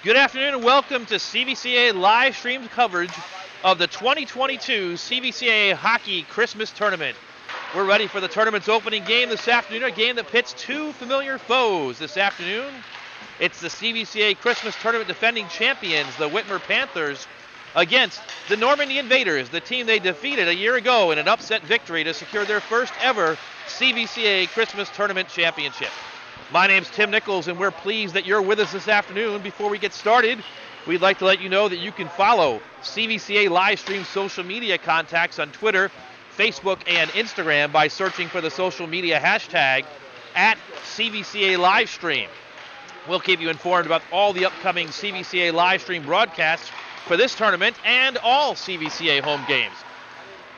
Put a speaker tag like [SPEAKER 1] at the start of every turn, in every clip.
[SPEAKER 1] Good afternoon and welcome to CVCA live stream coverage of the 2022 CVCA Hockey Christmas Tournament. We're ready for the tournament's opening game this afternoon, a game that pits two familiar foes this afternoon. It's the CVCA Christmas Tournament defending champions, the Whitmer Panthers, against the Normandy Invaders, the team they defeated a year ago in an upset victory to secure their first ever CVCA Christmas Tournament championship. My name's Tim Nichols, and we're pleased that you're with us this afternoon. Before we get started, we'd like to let you know that you can follow CVCA Livestream social media contacts on Twitter, Facebook, and Instagram by searching for the social media hashtag at CVCA Livestream. We'll keep you informed about all the upcoming CVCA Livestream broadcasts for this tournament and all CVCA home games.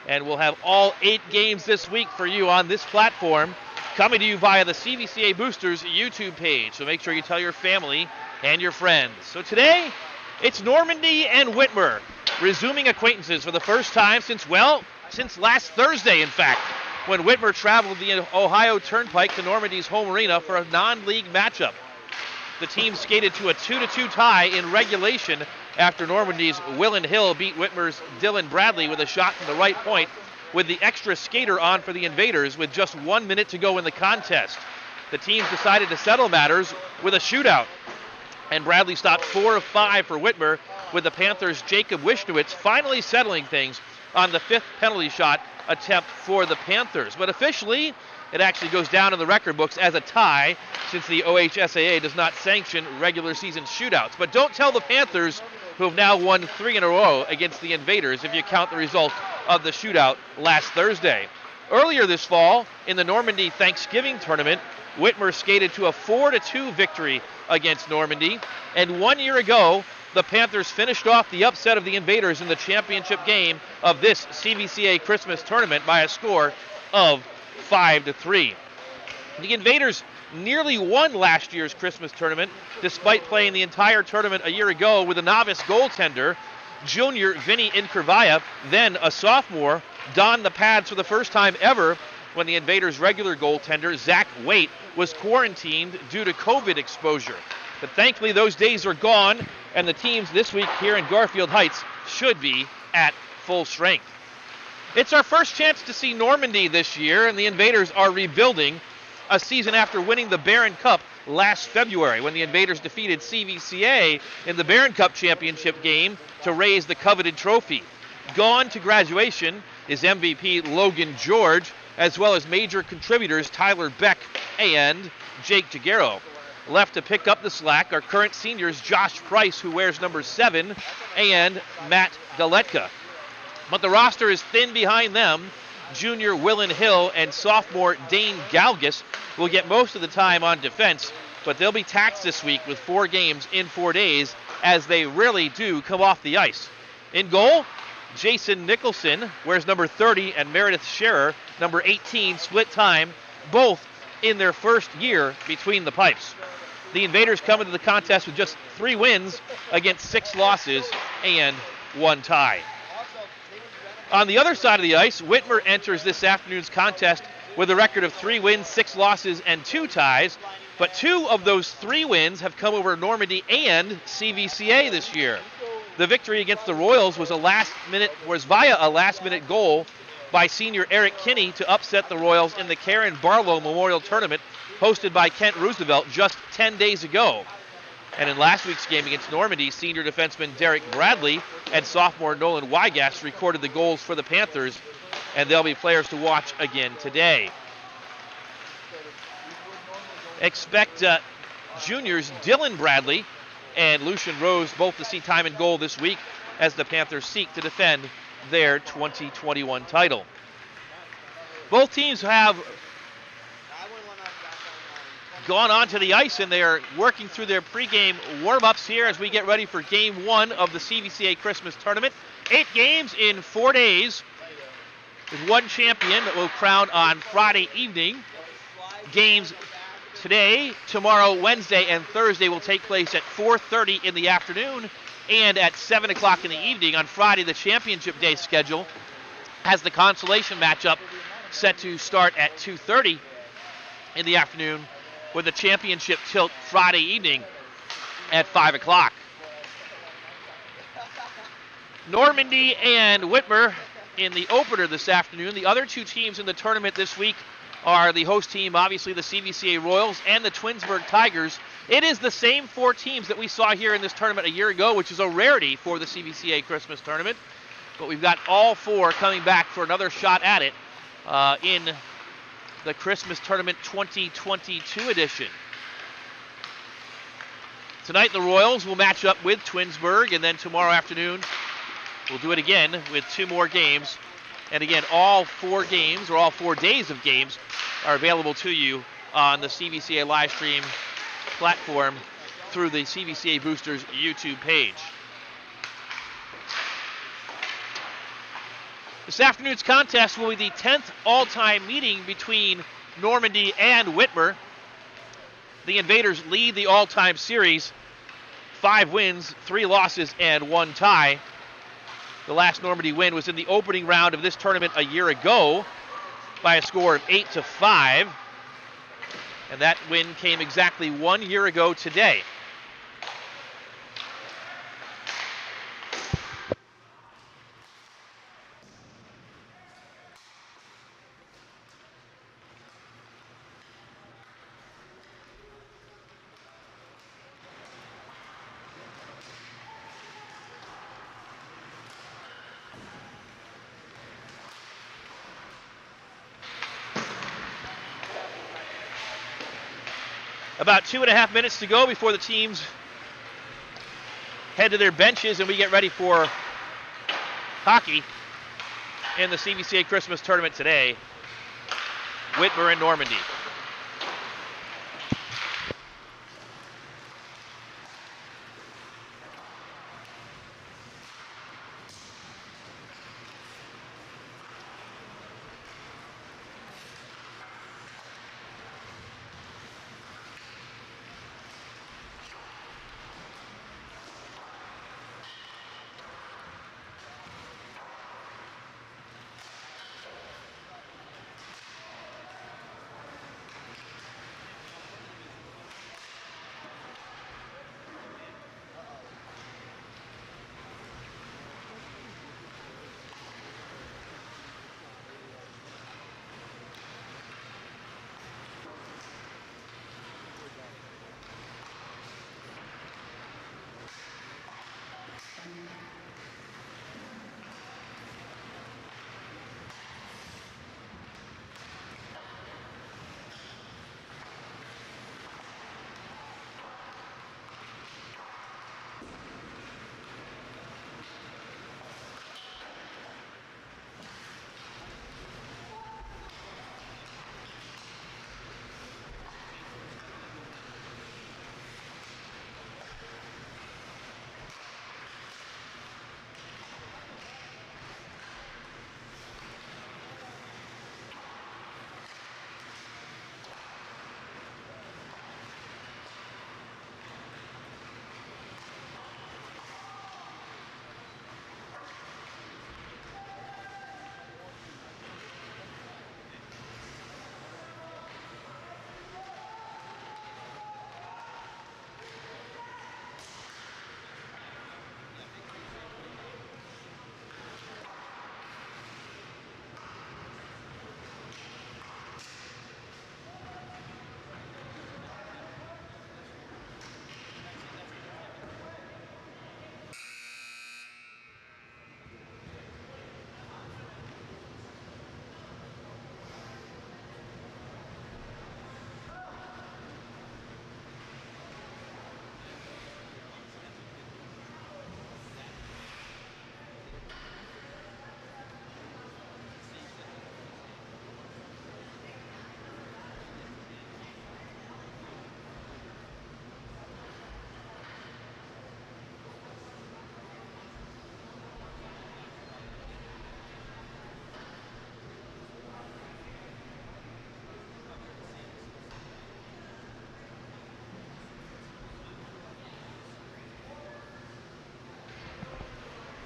[SPEAKER 1] And we'll have all 8 games this week for you on this platform, coming to you via the CVCA Boosters YouTube page. So make sure you tell your family and your friends. So today, it's Normandy and Whitmer resuming acquaintances for the first time since last Thursday, in fact, when Whitmer traveled the Ohio Turnpike to Normandy's home arena for a non-league matchup. The team skated to a 2-2 tie in regulation after Normandy's Willen Hill beat Whitmer's Dylan Bradley with a shot from the right point, with the extra skater on for the Invaders with just 1 minute to go in the contest. The teams decided to settle matters with a shootout, and Bradley stopped 4 of 5 for Whitmer, with the Panthers' Jacob Wishnowitz finally settling things on the 5th penalty shot attempt for the Panthers. But officially, it actually goes down in the record books as a tie, since the OHSAA does not sanction regular season shootouts. But don't tell the Panthers, who have now won 3 in a row against the Invaders, if you count the result of the shootout last Thursday. Earlier this fall, in the Normandy Thanksgiving tournament, Whitmer skated to a 4-2 victory against Normandy, and 1 year ago, the Panthers finished off the upset of the Invaders in the championship game of this CVCA Christmas tournament by a score of 5-3. The Invaders nearly won last year's Christmas tournament, despite playing the entire tournament a year ago with a novice goaltender. Junior Vinny Inkervaya, then a sophomore, donned the pads for the first time ever when the Invaders' regular goaltender, Zach Waite, was quarantined due to COVID exposure. But thankfully those days are gone, and the teams this week here in Garfield Heights should be at full strength. It's our first chance to see Normandy this year, and the Invaders are rebuilding a season after winning the Barron Cup last February, when the Invaders defeated CVCA in the Barron Cup championship game to raise the coveted trophy. Gone to graduation is MVP Logan George, as well as major contributors Tyler Beck and Jake Jagero. Left to pick up the slack are current seniors Josh Price, who wears number 7, and Matt Galetka. But the roster is thin behind them. Junior Willen Hill and sophomore Dane Galgus will get most of the time on defense, but they'll be taxed this week with 4 games in 4 days, as they really do come off the ice. In goal, Jason Nicholson wears number 30, and Meredith Scherer, number 18, split time, both in their first year between the pipes. The Invaders come into the contest with just 3 wins against 6 losses and 1 tie. On the other side of the ice, Whitmer enters this afternoon's contest with a record of 3 wins, 6 losses, and 2 ties, but 2 of those 3 wins have come over Normandy and CVCA this year. The victory against the Royals was via a last-minute goal by senior Eric Kinney to upset the Royals in the Karen Barlow Memorial Tournament hosted by Kent Roosevelt just 10 days ago. And in last week's game against Normandy, senior defenseman Derek Bradley and sophomore Nolan Wygast recorded the goals for the Panthers, and they'll be players to watch again today. Expect juniors Dylan Bradley and Lucian Rose both to see time in goal this week as the Panthers seek to defend their 2021 title. Both teams have gone onto the ice, and they are working through their pregame warm-ups here as we get ready for Game 1 of the CVCA Christmas Tournament. 8 games in 4 days, with 1 champion that will crown on Friday evening. Games today, tomorrow, Wednesday, and Thursday will take place at 4:30 in the afternoon and at 7 o'clock in the evening. On Friday, the championship day schedule has the consolation matchup set to start at 2:30 in the afternoon with the championship tilt Friday evening at 5 o'clock. Normandy and Whitmer in the opener this afternoon. The other two teams in the tournament this week are the host team, obviously the CVCA Royals and the Twinsburg Tigers. It is the same four teams that we saw here in this tournament a year ago, which is a rarity for the CVCA Christmas tournament. But we've got all four coming back for another shot at it in the Christmas Tournament 2022 edition. Tonight the Royals will match up with Twinsburg, and then tomorrow afternoon we'll do it again with two more games. And again, all four games, or all 4 days of games, are available to you on the CVCA live stream platform through the CVCA Boosters YouTube page. This afternoon's contest will be the 10th all-time meeting between Normandy and Whitmer. The Invaders lead the all-time series, 5 wins, 3 losses, and 1 tie. The last Normandy win was in the opening round of this tournament a year ago by a score of 8-5. And that win came exactly 1 year ago today. About 2.5 minutes to go before the teams head to their benches and we get ready for hockey in the CVCA Christmas tournament today. Whitmer and Normandy.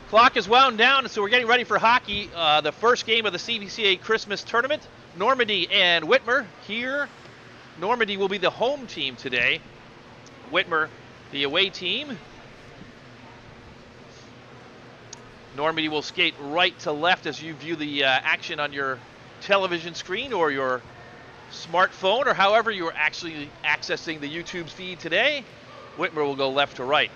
[SPEAKER 1] Clock is wound down, so we're getting ready for hockey. The first game of the CVCA Christmas tournament. Normandy and Whitmer here Normandy will be the home team today. Whitmer, the away team. Normandy will skate right to left as you view the action on your television screen or your smartphone, or however you're actually accessing the YouTube feed today. Whitmer will go left to right.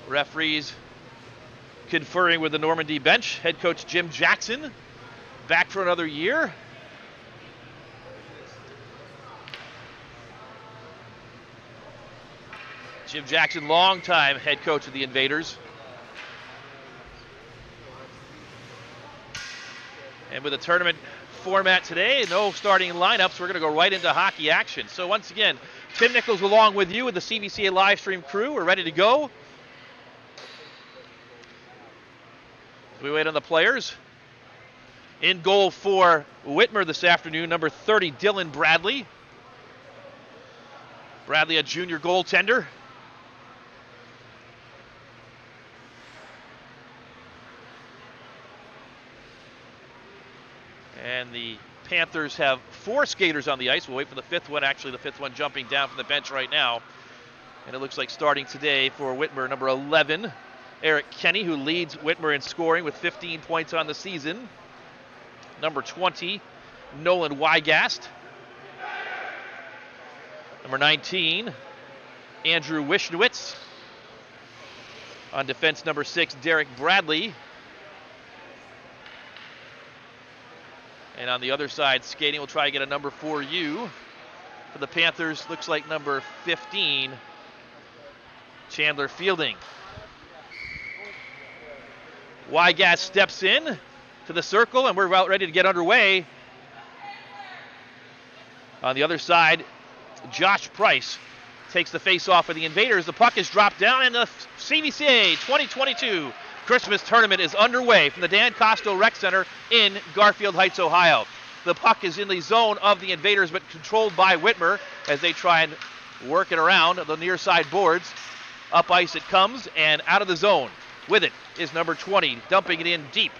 [SPEAKER 1] Referees conferring with the Normandy bench. Head coach Jim Jackson back for another year. Jim Jackson, longtime head coach of the Invaders. And with the tournament format today, no starting lineups, we're going to go right into hockey action. So once again, Tim Nichols along with you with the CVCA live stream crew. We're ready to go. We wait on the players. In goal for Whitmer this afternoon, number 30, Dylan Bradley. Bradley, a junior goaltender. And the Panthers have 4 skaters on the ice. We'll wait for the 5th one. Actually, the 5th one jumping down from the bench right now. And it looks like starting today for Whitmer, number 11, Eric Kenny, who leads Whitmer in scoring with 15 points on the season. Number 20, Nolan Wygast. Number 19, Andrew Wishnowitz. On defense, number 6, Derek Bradley. And on the other side, skating, will try to get a number 4U. For the Panthers, looks like number 15, Chandler Fielding. Wygast steps in to the circle, and we're about ready to get underway. On the other side, Josh Price takes the face-off for the Invaders. The puck is dropped down, and the CVCA 2022 Christmas tournament is underway from the Dan Kostel Rec Center in Garfield Heights, Ohio. The puck is in the zone of the Invaders, but controlled by Whitmer as they try and work it around the near side boards. Up ice it comes, and out of the zone. With it is number 20, dumping it in deep.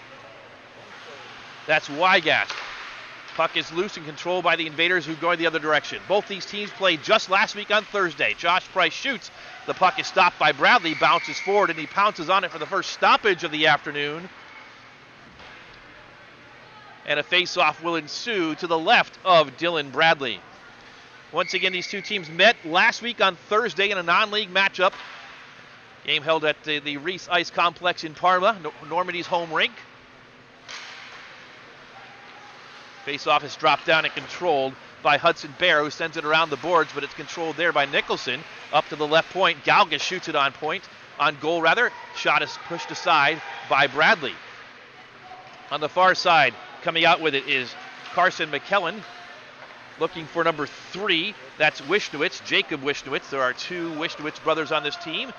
[SPEAKER 1] That's Wygast. Puck is loose and controlled by the Invaders, who go the other direction. Both these teams played just last week on Thursday. Josh Price shoots. The puck is stopped by Bradley, bounces forward, and he pounces on it for the first stoppage of the afternoon. And a face-off will ensue to the left of Dylan Bradley. Once again, these two teams met last week on Thursday in a non-league matchup. Game held at the Reese Ice Complex in Parma, Normandy's home rink. Face-off is dropped down and controlled by Hudson Bear, who sends it around the boards, but it's controlled there by Nicholson. Up to the left point, Galgas shoots it on goal rather. Shot is pushed aside by Bradley. On the far side, coming out with it is Carson McKellen, looking for number 3. That's Wishnowitz, Jacob Wishnowitz. There are 2 Wishnowitz brothers on this team.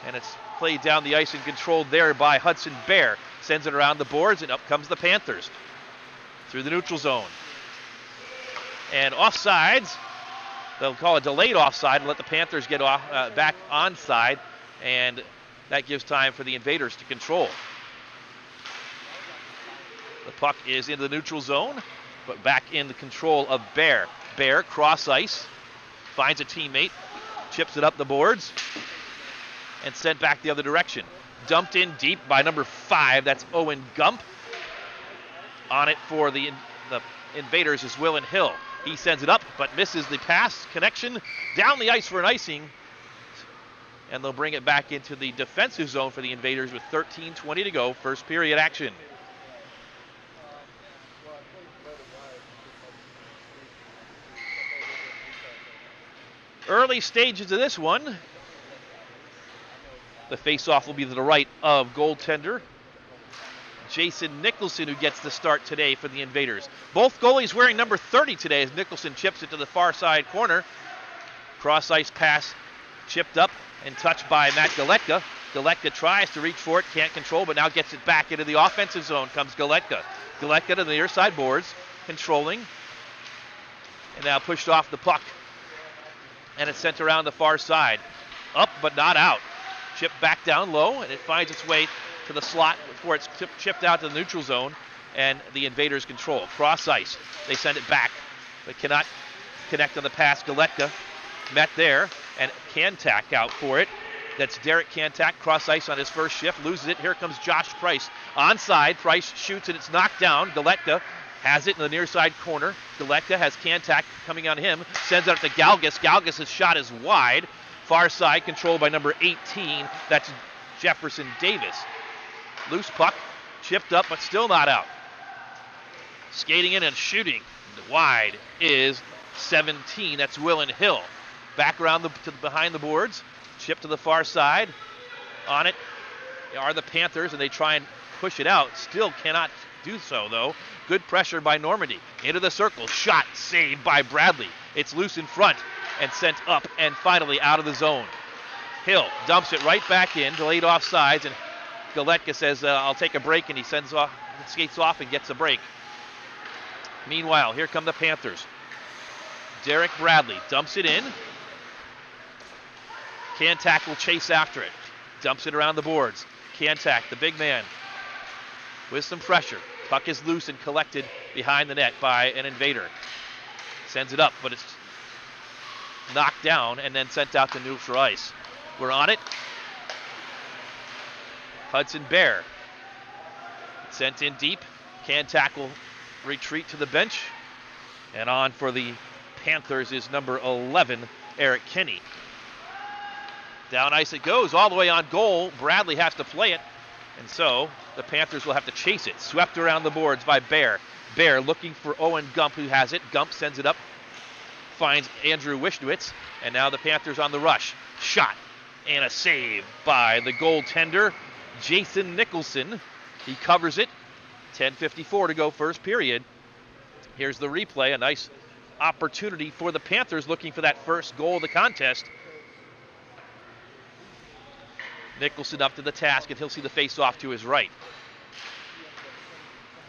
[SPEAKER 1] And it's played down the ice and controlled there by Hudson Bear. Sends it around the boards, and up comes the Panthers through the neutral zone. And offsides, they'll call a delayed offside and let the Panthers get off back onside, and that gives time for the Invaders to control. The puck is into the neutral zone, but back in the control of Bear. Bear, cross ice, finds a teammate, chips it up the boards, and sent back the other direction. Dumped in deep by number 5, that's Owen Gump. On it for the Invaders is Willen Hill. He sends it up, but misses the pass connection down the ice for an icing. And they'll bring it back into the defensive zone for the Invaders with 13:20 to go, first period action. Early stages of this one. The face-off will be to the right of goaltender Jason Nicholson, who gets the start today for the Invaders. Both goalies wearing number 30 today as Nicholson chips it to the far side corner. Cross-ice pass chipped up and touched by Matt Galetka. Galetka tries to reach for it, can't control, but now gets it back into the offensive zone comes Galetka. Galetka to the near side boards, controlling, and now pushed off the puck. And it's sent around the far side. Up but not out. Chip back down low, and it finds its way to the slot before it's chipped out to the neutral zone, and the Invaders control. Cross ice. They send it back, but cannot connect on the pass. Galetka met there, and Kantak out for it. That's Derek Kantak, cross ice on his first shift, loses it. Here comes Josh Price. Onside, Price shoots and it's knocked down. Galetka has it in the near side corner. Galetka has Kantak coming on him, sends it up to Galgas. Galgas' shot is wide. Far side controlled by number 18. That's Jefferson Davis. Loose puck, chipped up but still not out. Skating in and shooting wide is 17. That's Willen Hill. Back around behind the boards. Chip to the far side. On it are the Panthers, and they try and push it out. Still cannot do so, though. Good pressure by Normandy. Into the circle. Shot saved by Bradley. It's loose in front and sent up and finally out of the zone. Hill dumps it right back in, delayed offsides, and Galetka says, I'll take a break, and he skates off and gets a break. Meanwhile, here come the Panthers. Derek Bradley dumps it in. Kantak will chase after it. Dumps it around the boards. Kantak, the big man, with some pressure. Puck is loose and collected behind the net by an Invader. Sends it up, but it's knocked down and then sent out to neutral ice. We're on it. Hudson Bear. Sent in deep. Kantak will retreat to the bench. And on for the Panthers is number 11, Eric Kinney. Down ice it goes, all the way on goal. Bradley has to play it, and so the Panthers will have to chase it. Swept around the boards by Bear. Bear looking for Owen Gump, who has it. Gump sends it up, finds Andrew Wishnowitz, and now the Panthers on the rush. Shot and a save by the goaltender, Jason Nicholson. He covers it. 10:54 to go first period. Here's the replay, a nice opportunity for the Panthers looking for that first goal of the contest. Nicholson up to the task, and he'll see the face-off to his right.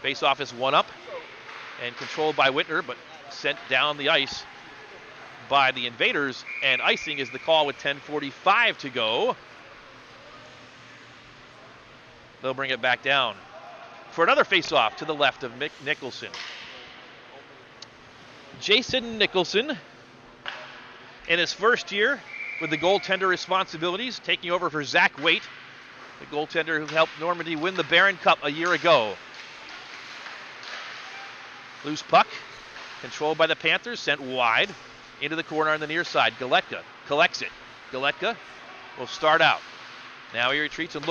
[SPEAKER 1] Face-off is one up and controlled by Whitmer, but sent down the ice by the Invaders, and icing is the call with 10:45 to go. They'll bring it back down for another face-off to the left of Nicholson. Jason Nicholson, in his first year with the goaltender responsibilities, taking over for Zach Waite, the goaltender who helped Normandy win the Barron Cup a year ago. Loose puck, controlled by the Panthers, sent wide into the corner on the near side. Galetka collects it. Galetka will start out. Now he retreats and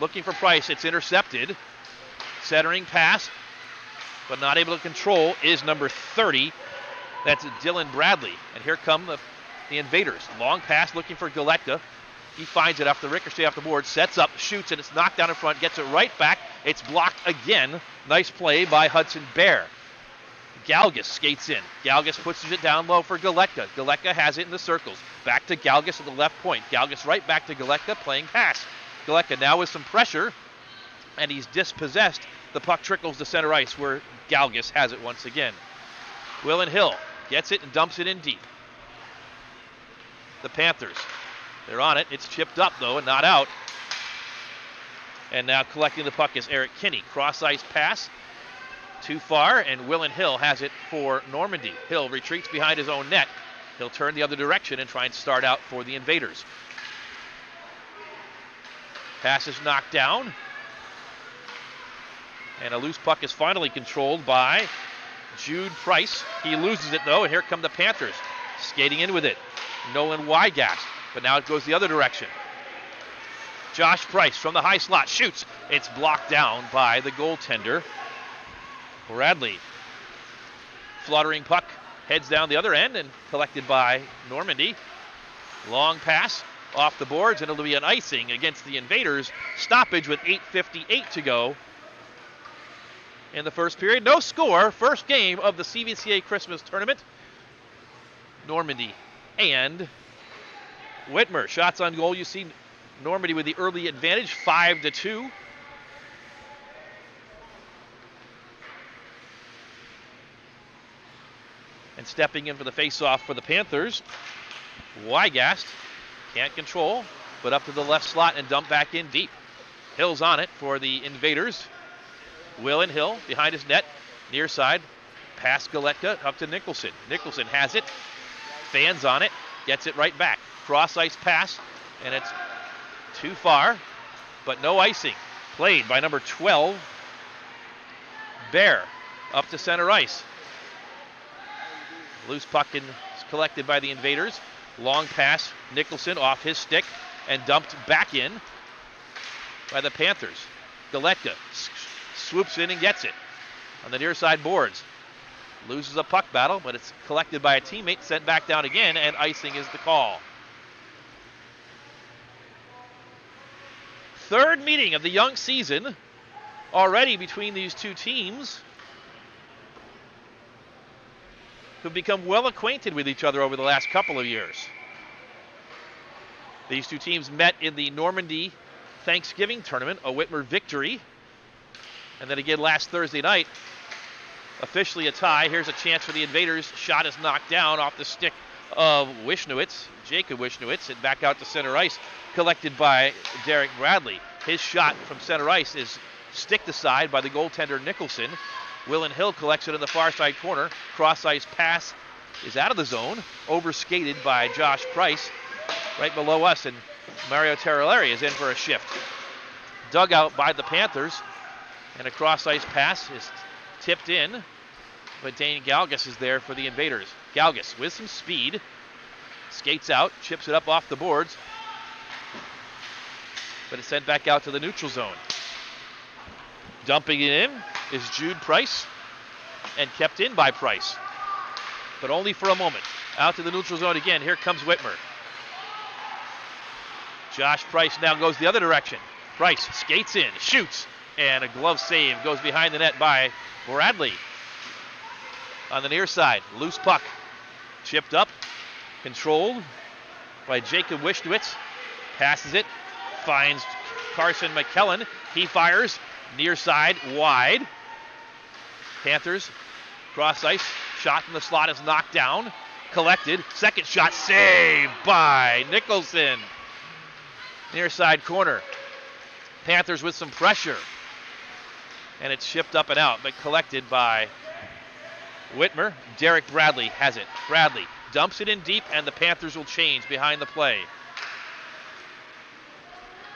[SPEAKER 1] looking for Price. It's intercepted. Centering pass, but not able to control, is number 30. That's Dylan Bradley. And here come the Invaders. Long pass looking for Galetka. He finds it after the ricochet off the board, sets up, shoots, and it's knocked down in front, gets it right back. It's blocked again. Nice play by Hudson Bear. Galgas skates in. Galgas pushes it down low for Galetka. Galetka has it in the circles. Back to Galgas at the left point. Galgas right back to Galetka, playing pass. Galetka now with some pressure, and he's dispossessed. The puck trickles to center ice where Galgas has it once again. Willen Hill gets it and dumps it in deep. The Panthers, they're on it. It's chipped up, though, and not out. And now collecting the puck is Eric Kinney. Cross-ice pass. Too far, and Willen Hill has it for Normandy. Hill retreats behind his own net. He'll turn the other direction and try and start out for the Invaders. Pass is knocked down. And a loose puck is finally controlled by Jude Price. He loses it, though, and here come the Panthers. Skating in with it. Nolan Wygast, but now it goes the other direction. Josh Price from the high slot shoots. It's blocked down by the goaltender, Bradley. Fluttering puck heads down the other end and collected by Normandy. Long pass off the boards, and it'll be an icing against the Invaders. Stoppage with 8:58 to go in the first period. No score. First game of the CVCA Christmas tournament. Normandy and Whitmer. Shots on goal. You see Normandy with the early advantage, 5-2. And stepping in for the face-off for the Panthers, Wygast can't control. but up to the left slot and dump back in deep. Hill's on it for the Invaders. Will and Hill behind his net, near side. Pass Galetka up to Nicholson. Nicholson has it, fans on it, gets it right back. Cross ice pass, and it's too far, but no icing. Played by number 12, Bear, up to center ice. Loose puck is collected by the Invaders. Long pass, Nicholson off his stick and dumped back in by the Panthers. Galetka swoops in and gets it on the near side boards. Loses a puck battle, but it's collected by a teammate, sent back down again, and icing is the call. Third meeting of the young season already between these two teams, who've become well acquainted with each other over the last couple of years. These two teams met in the Normandy Thanksgiving tournament, a Whitmer victory. And then again last Thursday night, officially a tie. Here's a chance for the Invaders. Shot is knocked down off the stick of Wishnowitz, Jacob Wishnowitz, and back out to center ice, collected by Derek Bradley. His shot from center ice is sticked aside by the goaltender Nicholson. Will and Hill collects it in the far side corner. Cross ice pass is out of the zone, overskated by Josh Price right below us, and Mario Terraleri is in for a shift. Dug out by the Panthers, and a cross ice pass is tipped in, but Dane Galgus is there for the Invaders. Galgus with some speed, skates out, chips it up off the boards, but it's sent back out to the neutral zone. Dumping it in is Jude Price, and kept in by Price, but only for a moment. Out to the neutral zone again. Here comes Whitmer. Josh Price now goes the other direction. Price skates in, shoots, and a glove save goes behind the net by Bradley. On the near side, loose puck, chipped up, controlled by Jacob Wishnowitz. Passes it, finds Carson McKellen. He fires, near side, wide. Panthers, cross ice, shot from the slot is knocked down, collected. Second shot, saved by Nicholson. Near side corner. Panthers with some pressure. And it's shipped up and out, but collected by Whitmer. Derek Bradley has it. Bradley dumps it in deep, and the Panthers will change behind the play.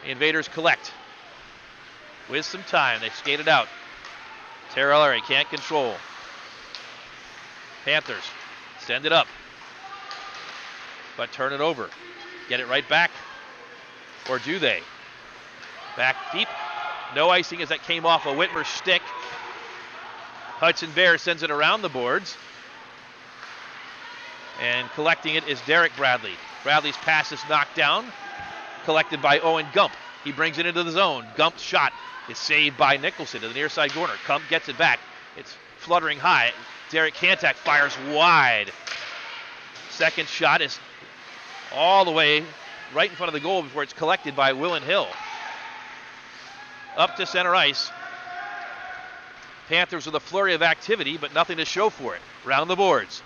[SPEAKER 1] The Invaders collect. With some time, they skate it out. Terraleri can't control. Panthers send it up, but turn it over. Get it right back. Or do they? Back deep. No icing as that came off a Whitmer stick. Hudson Bear sends it around the boards. And collecting it is Derek Bradley. Bradley's pass is knocked down. Collected by Owen Gump. He brings it into the zone. Gump's shot is saved by Nicholson to the near side corner. Gump gets it back. It's fluttering high. Derek Kantak fires wide. Second shot is all the way right in front of the goal before it's collected by Will and Hill. Up to center ice. Panthers with a flurry of activity, but nothing to show for it. Round the boards.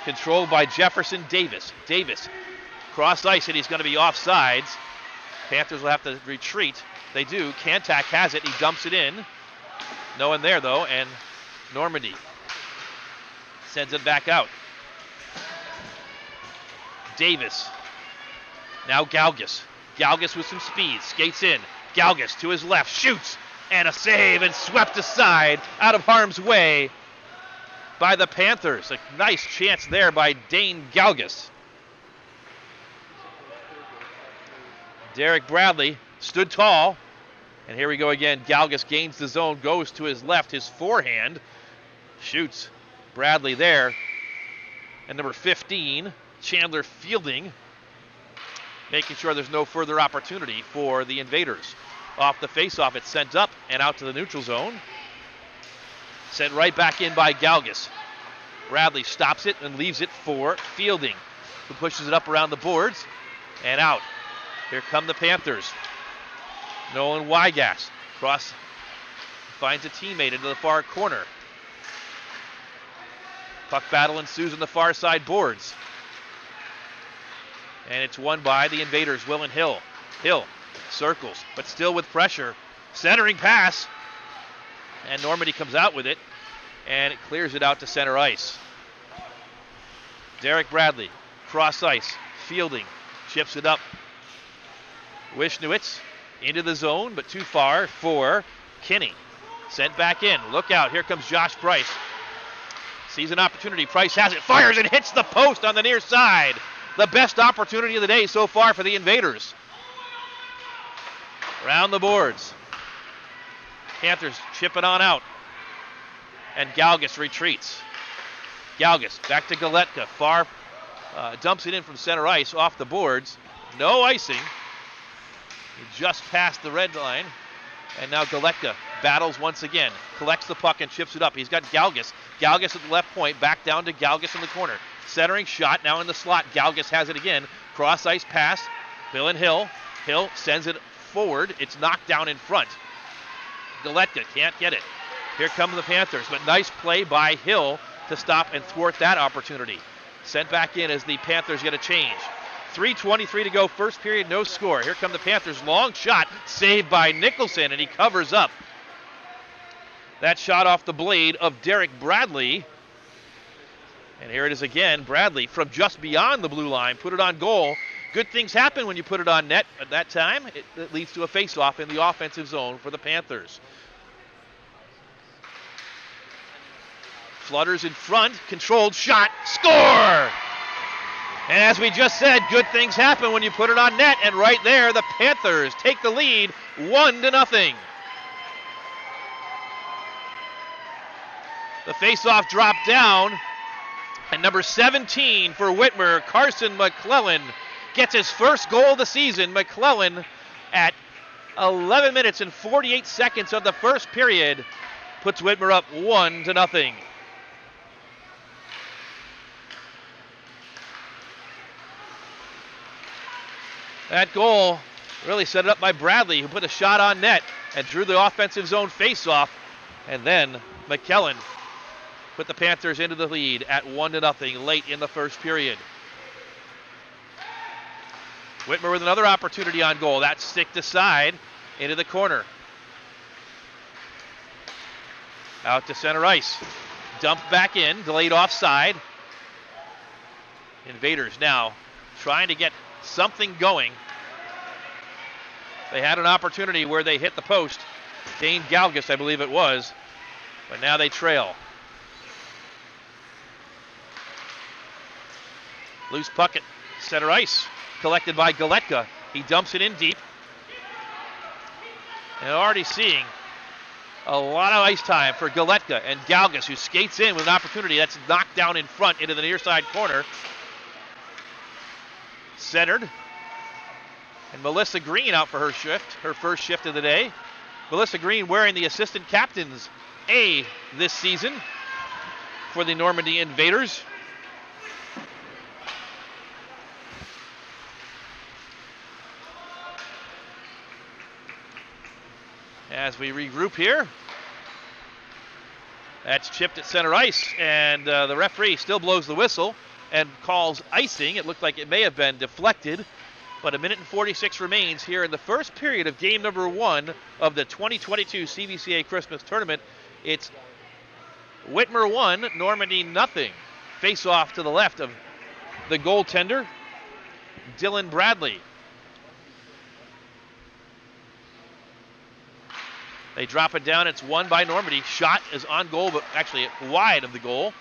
[SPEAKER 1] Controlled by Jefferson Davis. Davis cross ice, and he's going to be offsides. Panthers will have to retreat. They do. Kantak has it. He dumps it in. No one there, though, and Normandy sends it back out. Davis. Now Galgus. Galgus with some speed. Skates in. Galgus to his left. Shoots. And a save, and swept aside out of harm's way by the Panthers. A nice chance there by Dane Galgus. Derek Bradley stood tall. And here we go again. Galgus gains the zone, goes to his left, his forehand. Shoots. Bradley there. And number 15, Chandler Fielding, making sure there's no further opportunity for the Invaders. Off the faceoff, it's sent up and out to the neutral zone. Sent right back in by Galgus. Bradley stops it and leaves it for Fielding, who pushes it up around the boards and out. Here come the Panthers. Nolan Wygass cross, finds a teammate into the far corner. Puck battle ensues on the far side boards. And it's won by the Invaders, Will and Hill. Hill circles, but still with pressure. Centering pass. And Normandy comes out with it. And it clears it out to center ice. Derek Bradley, cross ice, fielding, chips it up. Wishnowitz into the zone, but too far for Kinney. Sent back in. Look out. Here comes Josh Price. Sees an opportunity. Price has it. Fires and hits the post on the near side. The best opportunity of the day so far for the Invaders. Around the boards. Panthers chip it on out. And Galgus retreats. Galgus back to Galetka. Far dumps it in from center ice off the boards. No icing. He just passed the red line. And now Galetka battles once again. Collects the puck and chips it up. He's got Galgus. Galgus at the left point. Back down to Galgus in the corner. Centering shot now in the slot. Galgus has it again. Cross ice pass. Bill and Hill. Hill sends it forward. It's knocked down in front. Galetka can't get it. Here come the Panthers, but nice play by Hill to stop and thwart that opportunity. Sent back in as the Panthers get a change. 3:23 to go, first period, no score. Here come the Panthers, long shot, saved by Nicholson, and he covers up. That shot off the blade of Derek Bradley. And here it is again, Bradley from just beyond the blue line, put it on goal. Good things happen when you put it on net. At that time, it leads to a face-off in the offensive zone for the Panthers. Flutters in front, controlled shot, score! And as we just said, good things happen when you put it on net. And right there, the Panthers take the lead 1-0. The face-off dropped down. And number 17 for Whitmer, Carson McClellan, gets his first goal of the season. McClellan at 11 minutes and 48 seconds of the first period puts Whitmer up 1-0. That goal really set it up by Bradley, who put a shot on net and drew the offensive zone face-off. And then McKellen put the Panthers into the lead at 1-0 late in the first period. Whitmer with another opportunity on goal. That's sticked aside into the corner. Out to center ice. Dumped back in, delayed offside. Invaders now trying to get something going. They had an opportunity where they hit the post. Dane Galgus, I believe it was. But now they trail. Loose puck at center ice. Collected by Galetka. He dumps it in deep. And already seeing a lot of ice time for Galetka and Galgus, who skates in with an opportunity that's knocked down in front into the near side corner. Centered. And Melissa Green out for her shift, her first shift of the day. Melissa Green wearing the assistant captain's A this season for the Normandy Invaders. As we regroup here, that's chipped at center ice, and the referee still blows the whistle and calls icing. It looked like it may have been deflected, but 1:46 remains here in the first period of game number 1 of the 2022 CVCA Christmas Tournament. It's Whitmer 1, Normandy 0. Face off to the left of the goaltender, Dylan Bradley. They drop it down. It's won by Normandy. Shot is on goal, but actually wide of the goal.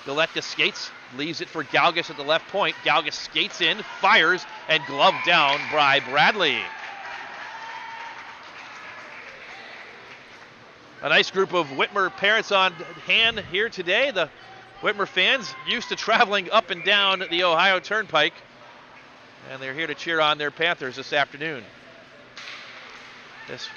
[SPEAKER 1] Galetka skates, leaves it for Galgus at the left point. Galgus skates in, fires, and gloved down by Bradley. A nice group of Whitmer parents on hand here today. The Whitmer fans used to traveling up and down the Ohio Turnpike, and they're here to cheer on their Panthers this afternoon. This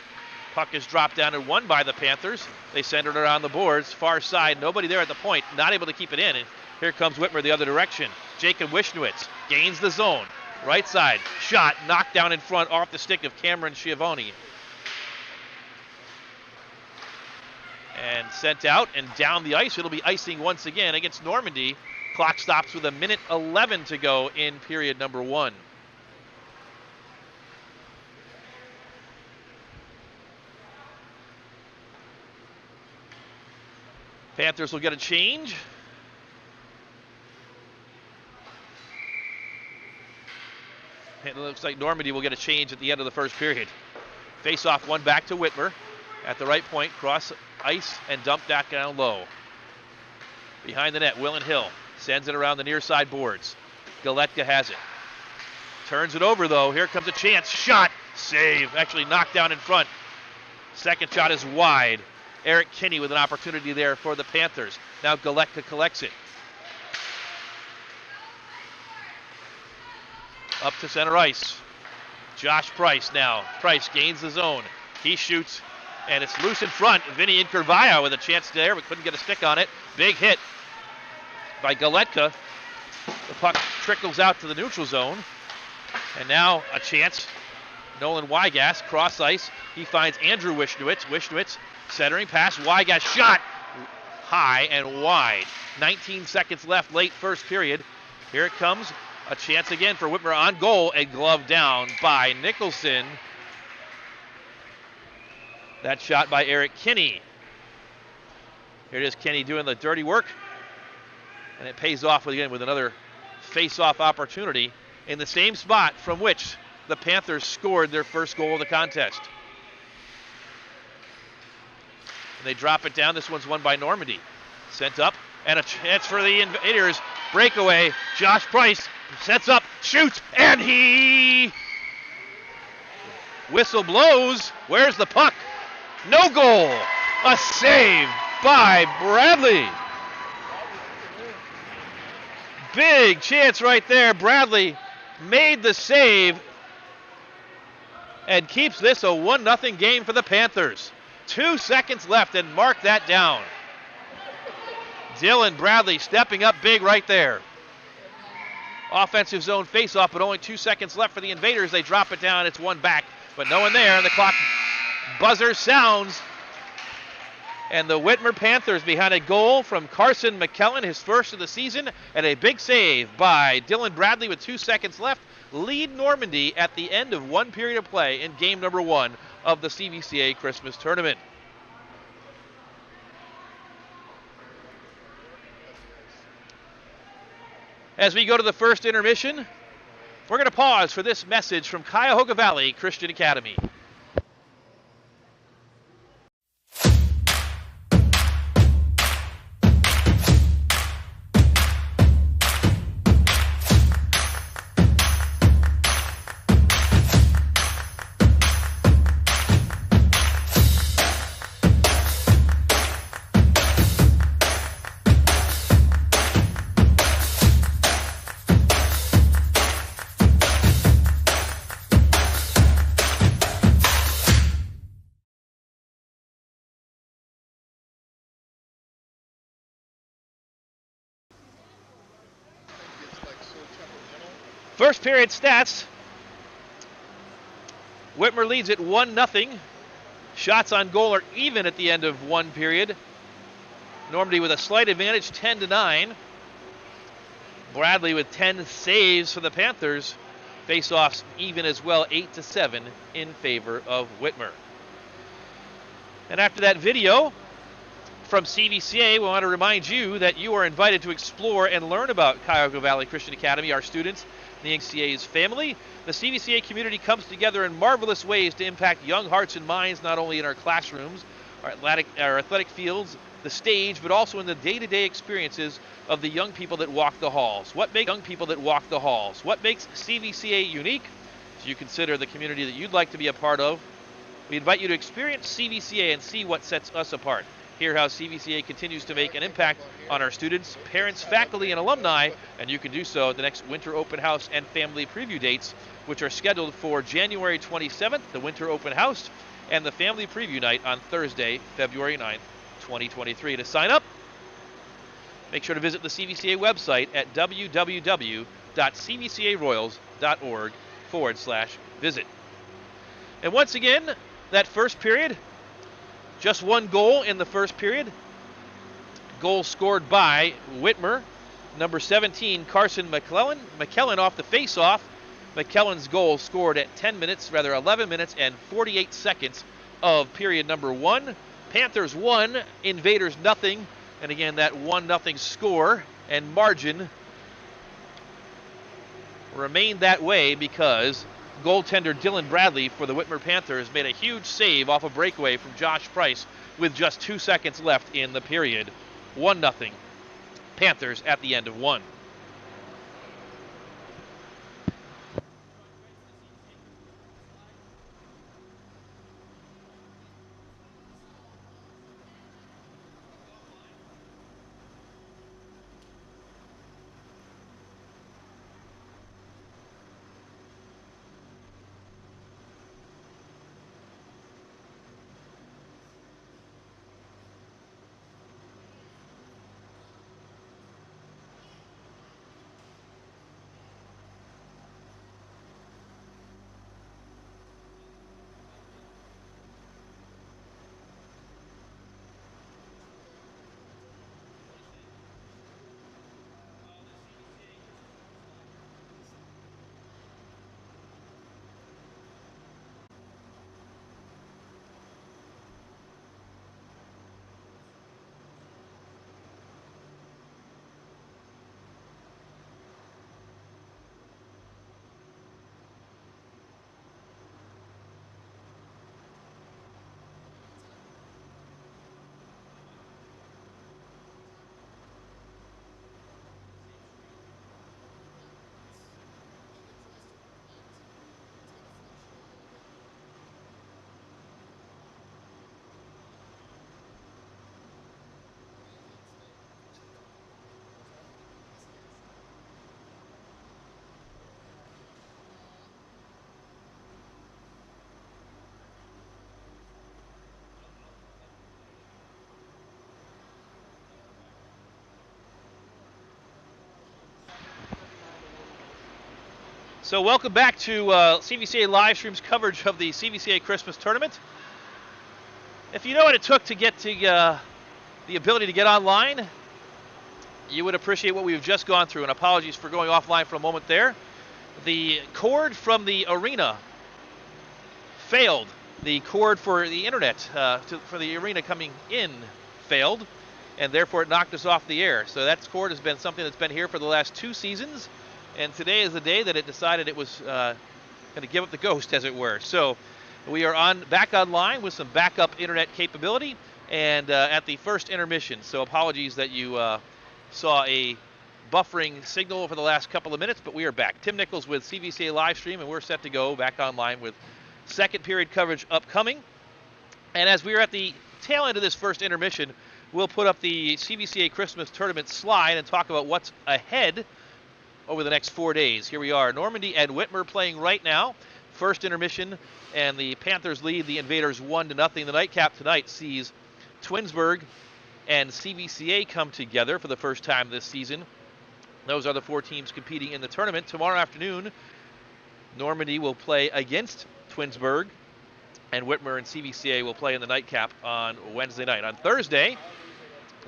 [SPEAKER 1] puck is dropped down and won by the Panthers. They send it around the boards, far side, nobody there at the point, not able to keep it in. And here comes Whitmer the other direction. Jacob Wishnowitz gains the zone. Right side, shot, knocked down in front off the stick of Cameron Schiavone. And sent out and down the ice. It'll be icing once again against Normandy Clock stops with 1:11 to go in period number 1. Panthers will get a change. It looks like Normandy will get a change at the end of the first period. Face-off one back to Whitmer. At the right point, cross ice and dump back down low. Behind the net, Willen Hill sends it around the near side boards. Galetka has it. Turns it over, though. Here comes a chance. Shot. Save. Actually knocked down in front. Second shot is wide. Eric Kinney with an opportunity there for the Panthers. Now Galetka collects it. Up to center ice. Josh Price now. Price gains the zone. He shoots, and it's loose in front. Vinny Incurvaya with a chance there, but couldn't get a stick on it. Big hit by Galetka. The puck trickles out to the neutral zone. And now a chance. Nolan Wygas, cross ice. He finds Andrew Wishnowitz. Wishnowitz centering pass. Wygas shot high and wide. 19 seconds left, late first period. Here it comes. A chance again for Whitmer on goal, and glove down by Nicholson. That shot by Eric Kinney. Here it is, Kinney doing the dirty work. And it pays off again with another face-off opportunity in the same spot from which the Panthers scored their first goal of the contest. And they drop it down. This one's won by Normandy. Sent up, and a chance for the Invaders. Breakaway. Josh Price sets up, shoots, and he... Whistle blows. Where's the puck? No goal. A save by Bradley. Big chance right there. Bradley made the save and keeps this a 1-0 game for the Panthers. 2 seconds left, and mark that down. Dylan Bradley stepping up big right there. Offensive zone face-off, but only 2 seconds left for the Invaders. They drop it down. It's one back, but no one there, and the clock buzzer sounds. And the Whitmer Panthers behind a goal from Carson McKellen, his first of the season, and a big save by Dylan Bradley with 2 seconds left, lead Normandy at the end of one period of play in game number 1 of the CVCA Christmas Tournament. As we go to the first intermission, we're going to pause for this message from Cuyahoga Valley Christian Academy. First period stats. Whitmer leads it 1-0. Shots on goal are even at the end of one period. Normandy with a slight advantage, 10-9. Bradley with 10 saves for the Panthers. Face-offs even as well, 8-7 in favor of Whitmer. And after that video from CVCA, we want to remind you that you are invited to explore and learn about Cuyahoga Valley Christian Academy, our students, the NCAA's family. The CVCA community comes together in marvelous ways to impact young hearts and minds, not only in our classrooms, our athletic fields, the stage, but also in the day-to-day experiences of the young people that walk the halls. What makes young people that walk the halls? What makes CVCA unique? As you consider the community that you'd like to be a part of, we invite you to experience CVCA and see what sets us apart. Hear how CVCA continues to make an impact on our students, parents, faculty, and alumni, and you can do so at the next Winter Open House and Family Preview dates, which are scheduled for January 27th, the Winter Open House, and the Family Preview Night on Thursday, February 9th, 2023. To sign up, make sure to visit the CVCA website at www.cvcaroyals.org/visit. And once again, that first period, just one goal in the first period. Goal scored by Whitmer. Number 17, Carson McKellen off the face-off. McKellen's goal scored at 11 minutes and 48 seconds of period number 1. Panthers 1, Invaders nothing. And again, that 1-0 score and margin remained that way because goaltender Dylan Bradley for the Whitmer Panthers made a huge save off a breakaway from Josh Price with just 2 seconds left in the period. 1-0 Panthers at the end of 1. So welcome back to CVCA live streams coverage of the CVCA Christmas Tournament. If you know what it took to get to the ability to get online, you would appreciate what we've just gone through, and apologies for going offline for a moment there. The cord from the arena failed. The cord for the internet, for the arena coming in, failed, and therefore it knocked us off the air. So that cord has been something that's been here for the last 2 seasons. And today is the day that it decided it was going to give up the ghost, as it were. So we are back online with some backup internet capability and at the first intermission. So apologies that you saw a buffering signal for the last couple of minutes, but we are back. Tim Nichols with CVCA live stream, and we're set to go back online with second period coverage upcoming. And as we are at the tail end of this first intermission, we'll put up the CVCA Christmas Tournament slide and talk about what's ahead over the next 4 days. Here we are, Normandy and Whitmer playing right now. First intermission, and the Panthers lead the Invaders 1-0. The nightcap tonight sees Twinsburg and CVCA come together for the first time this season. Those are the 4 teams competing in the tournament. Tomorrow afternoon, Normandy will play against Twinsburg, and Whitmer and CVCA will play in the nightcap on Wednesday night. On Thursday,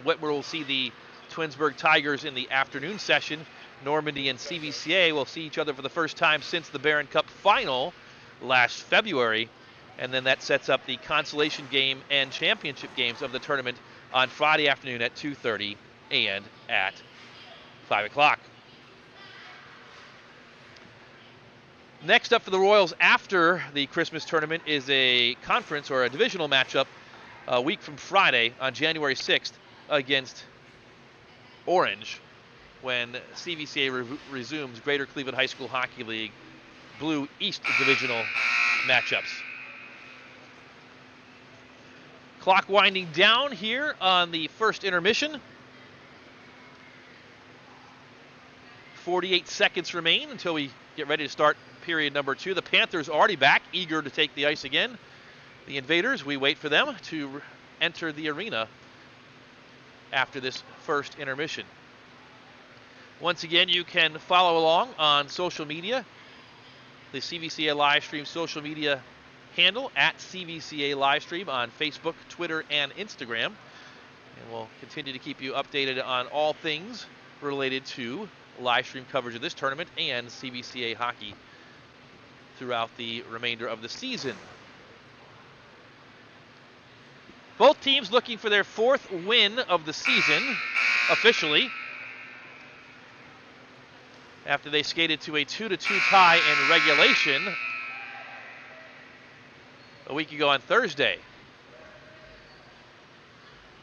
[SPEAKER 1] Whitmer will see the Twinsburg Tigers in the afternoon session. Normandy and CVCA will see each other for the first time since the Barron Cup final last February. And then that sets up the consolation game and championship games of the tournament on Friday afternoon at 2:30 and at 5 o'clock. Next up for the Royals after the Christmas tournament is a conference or a divisional matchup a week from Friday on January 6th against Orange, when CVCA resumes Greater Cleveland High School Hockey League Blue East Divisional matchups. Clock winding down here on the first intermission. 48 seconds remain until we get ready to start period number 2. The Panthers already back, eager to take the ice again. The Invaders, we wait for them to enter the arena after this first intermission. Once again, you can follow along on social media. The CVCA Livestream social media handle at CVCA Livestream on Facebook, Twitter, and Instagram. And we'll continue to keep you updated on all things related to live stream coverage of this tournament and CVCA hockey throughout the remainder of the season. Both teams looking for their 4th win of the season, officially, after they skated to a 2-2 tie in regulation a week ago on Thursday.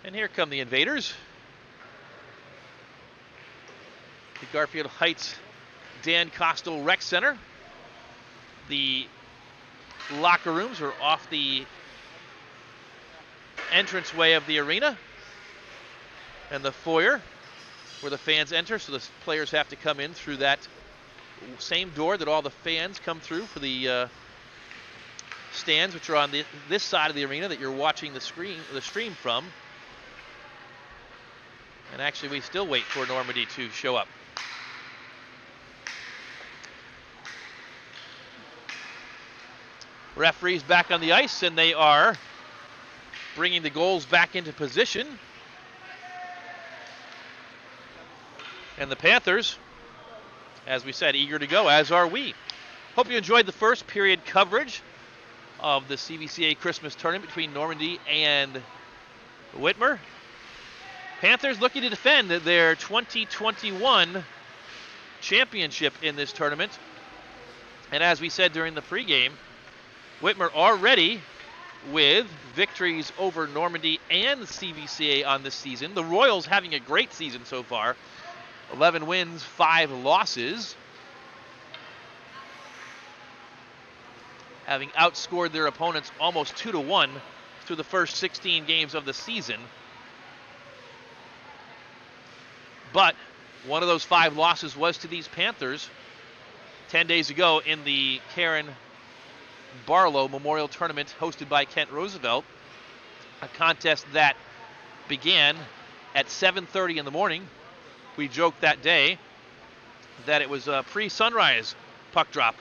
[SPEAKER 1] And here come the Invaders. The Garfield Heights Dan Kostel Rec Center. The locker rooms are off the entranceway of the arena and the foyer where the fans enter, so the players have to come in through that same door that all the fans come through for the stands, which are on this side of the arena that you're watching the stream from. And actually, we still wait for Normandy to show up. Referees back on the ice, and they are bringing the goals back into position. And the Panthers, as we said, eager to go, as are we. Hope you enjoyed the first period coverage of the CVCA Christmas tournament between Normandy and Whitmer. Panthers looking to defend their 2021 championship in this tournament. And as we said during the pregame, Whitmer already with victories over Normandy and CVCA on this season. The Royals having a great season so far. 11 wins, 5 losses. Having outscored their opponents almost 2-1 through the first 16 games of the season. But one of those 5 losses was to these Panthers 10 days ago in the Karen Barlow Memorial Tournament hosted by Kent Roosevelt, a contest that began at 7:30 in the morning. We joked that day that it was a pre-sunrise puck drop.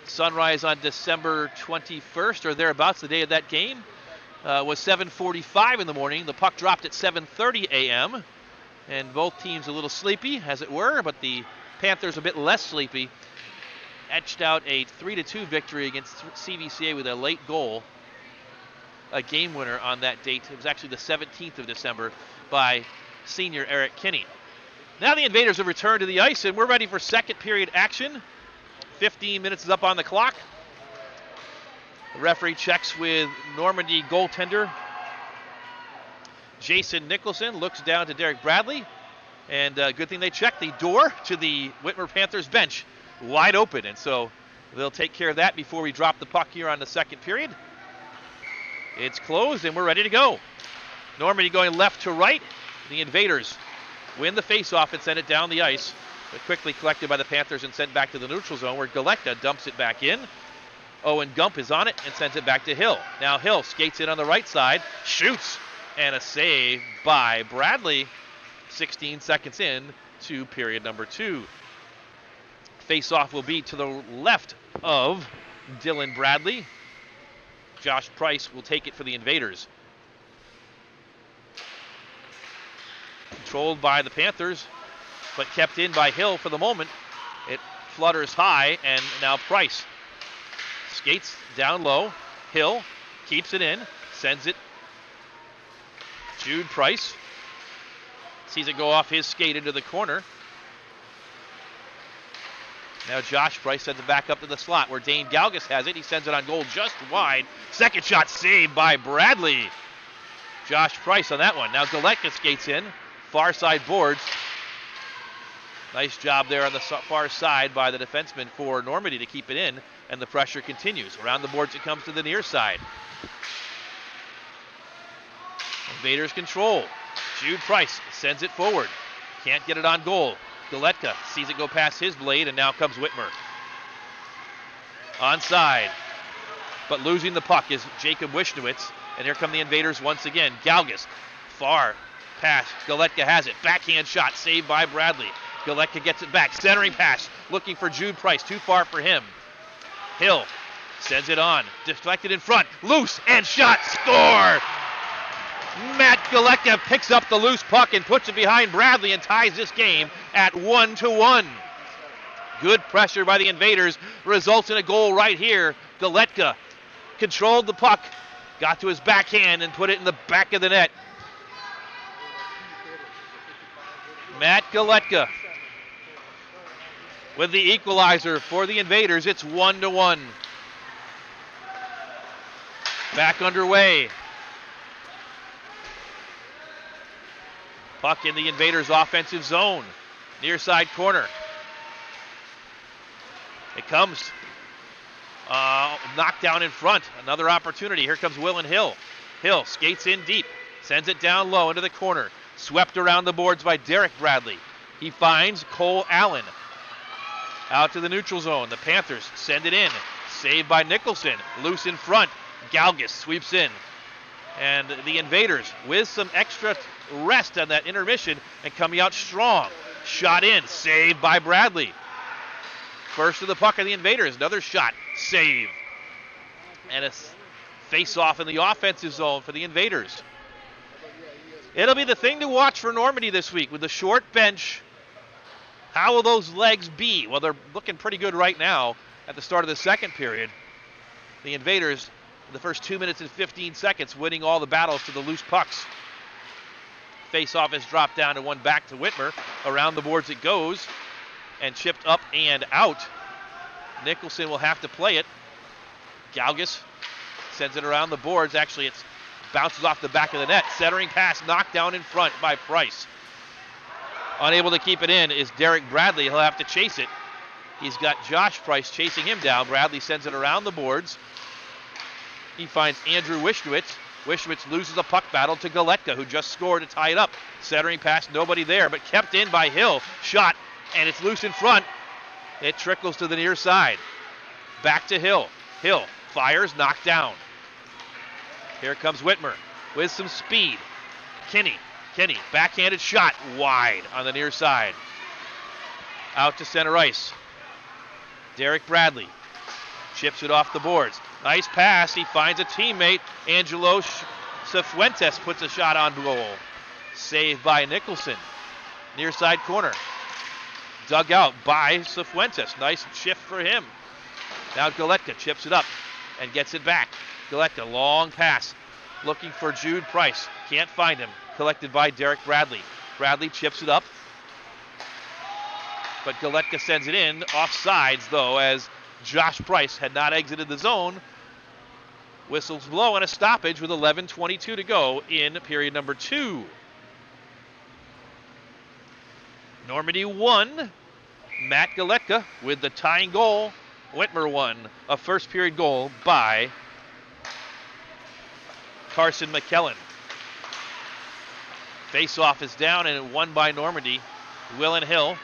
[SPEAKER 1] Sunrise on December 21st or thereabouts, the day of that game, was 7:45 in the morning. The puck dropped at 7:30 a.m. and both teams a little sleepy, as it were, but the Panthers a bit less sleepy. Etched out a 3-2 victory against CVCA with a late goal, a game winner on that date. It was actually the 17th of December by senior Eric Kinney. Now the Invaders have returned to the ice, and we're ready for second period action. 15 minutes is up on the clock. The referee checks with Normandy goaltender Jason Nicholson, looks down to Derek Bradley, and good thing they checked. The door to the Whitmer Panthers bench wide open, and so they'll take care of that before we drop the puck here on the second period. It's closed, and we're ready to go. Normandy going left to right. The Invaders win the faceoff and send it down the ice, but quickly collected by the Panthers and sent back to the neutral zone, where Galeka dumps it back in. Owen Gump is on it and sends it back to Hill. Now Hill skates in on the right side, shoots, and a save by Bradley. 16 seconds in to period number 2. Face-off will be to the left of Dylan Bradley. Josh Price will take it for the Invaders. Controlled by the Panthers, but kept in by Hill for the moment. It flutters high, and now Price skates down low. Hill keeps it in, sends it. Jude Price sees it go off his skate into the corner. Now Josh Price sends it back up to the slot where Dane Galgus has it. He sends it on goal just wide. Second shot saved by Bradley. Josh Price on that one. Now Galeka skates in. Far side boards. Nice job there on the far side by the defenseman for Normandy to keep it in. And the pressure continues. Around the boards it comes to the near side. Invaders control. Jude Price sends it forward. Can't get it on goal. Galetka sees it go past his blade, and now comes Whitmer. Onside. But losing the puck is Jacob Wishnowitz. And here come the Invaders once again. Galgus, far pass. Galetka has it. Backhand shot saved by Bradley. Galetka gets it back. Centering pass. Looking for Jude Price. Too far for him. Hill sends it on. Deflected in front. Loose and shot. Score! Matt Galecka picks up the loose puck and puts it behind Bradley and ties this game at 1-1. Good pressure by the Invaders results in a goal right here. Galecka controlled the puck, got to his backhand and put it in the back of the net. Matt Galecka with the equalizer for the Invaders. It's 1-1. Back underway. Puck in the Invaders' offensive zone. Near side corner. It comes knocked down in front. Another opportunity. Here comes Will and Hill. Hill skates in deep. Sends it down low into the corner. Swept around the boards by Derek Bradley. He finds Cole Allen. Out to the neutral zone. The Panthers send it in. Saved by Nicholson. Loose in front. Galgus sweeps in. And the Invaders with some extra rest on that intermission and coming out strong. Shot in. Saved by Bradley. First of the puck of the Invaders. Another shot. Save. And a face-off in the offensive zone for the Invaders. It'll be the thing to watch for Normandy this week with the short bench. How will those legs be? Well, they're looking pretty good right now at the start of the second period. The Invaders, in the first 2 minutes and 15 seconds, winning all the battles to the loose pucks. Face-off is dropped down to one back to Whitmer. Around the boards it goes and chipped up and out. Nicholson will have to play it. Galgus sends it around the boards. Actually, it bounces off the back of the net. Centering pass knocked down in front by Price. Unable to keep it in is Derek Bradley. He'll have to chase it. He's got Josh Price chasing him down. Bradley sends it around the boards. He finds Andrew Wischwitz. Wischwitz loses a puck battle to Galecka, who just scored to tie it up. Centering pass, nobody there, but kept in by Hill. Shot, and it's loose in front. It trickles to the near side. Back to Hill. Hill fires, knocked down. Here comes Whitmer with some speed. Kinney, backhanded shot, wide on the near side. Out to center ice. Derek Bradley chips it off the boards. Nice pass, he finds a teammate. Angelo Cifuentes puts a shot on goal. Saved by Nicholson. Near side corner. Dug out by Cifuentes. Nice shift for him. Now Galecka chips it up and gets it back. Galecka, long pass. Looking for Jude Price. Can't find him. Collected by Derek Bradley. Bradley chips it up. But Galecka sends it in. Offsides, though, as Josh Price had not exited the zone. Whistles blow and a stoppage with 11:22 to go in period number 2. Normandy 1. Matt Galecka with the tying goal. Whitmer won. A first period goal by Carson McKellen. Face-off is down and won by Normandy. Will and Hill.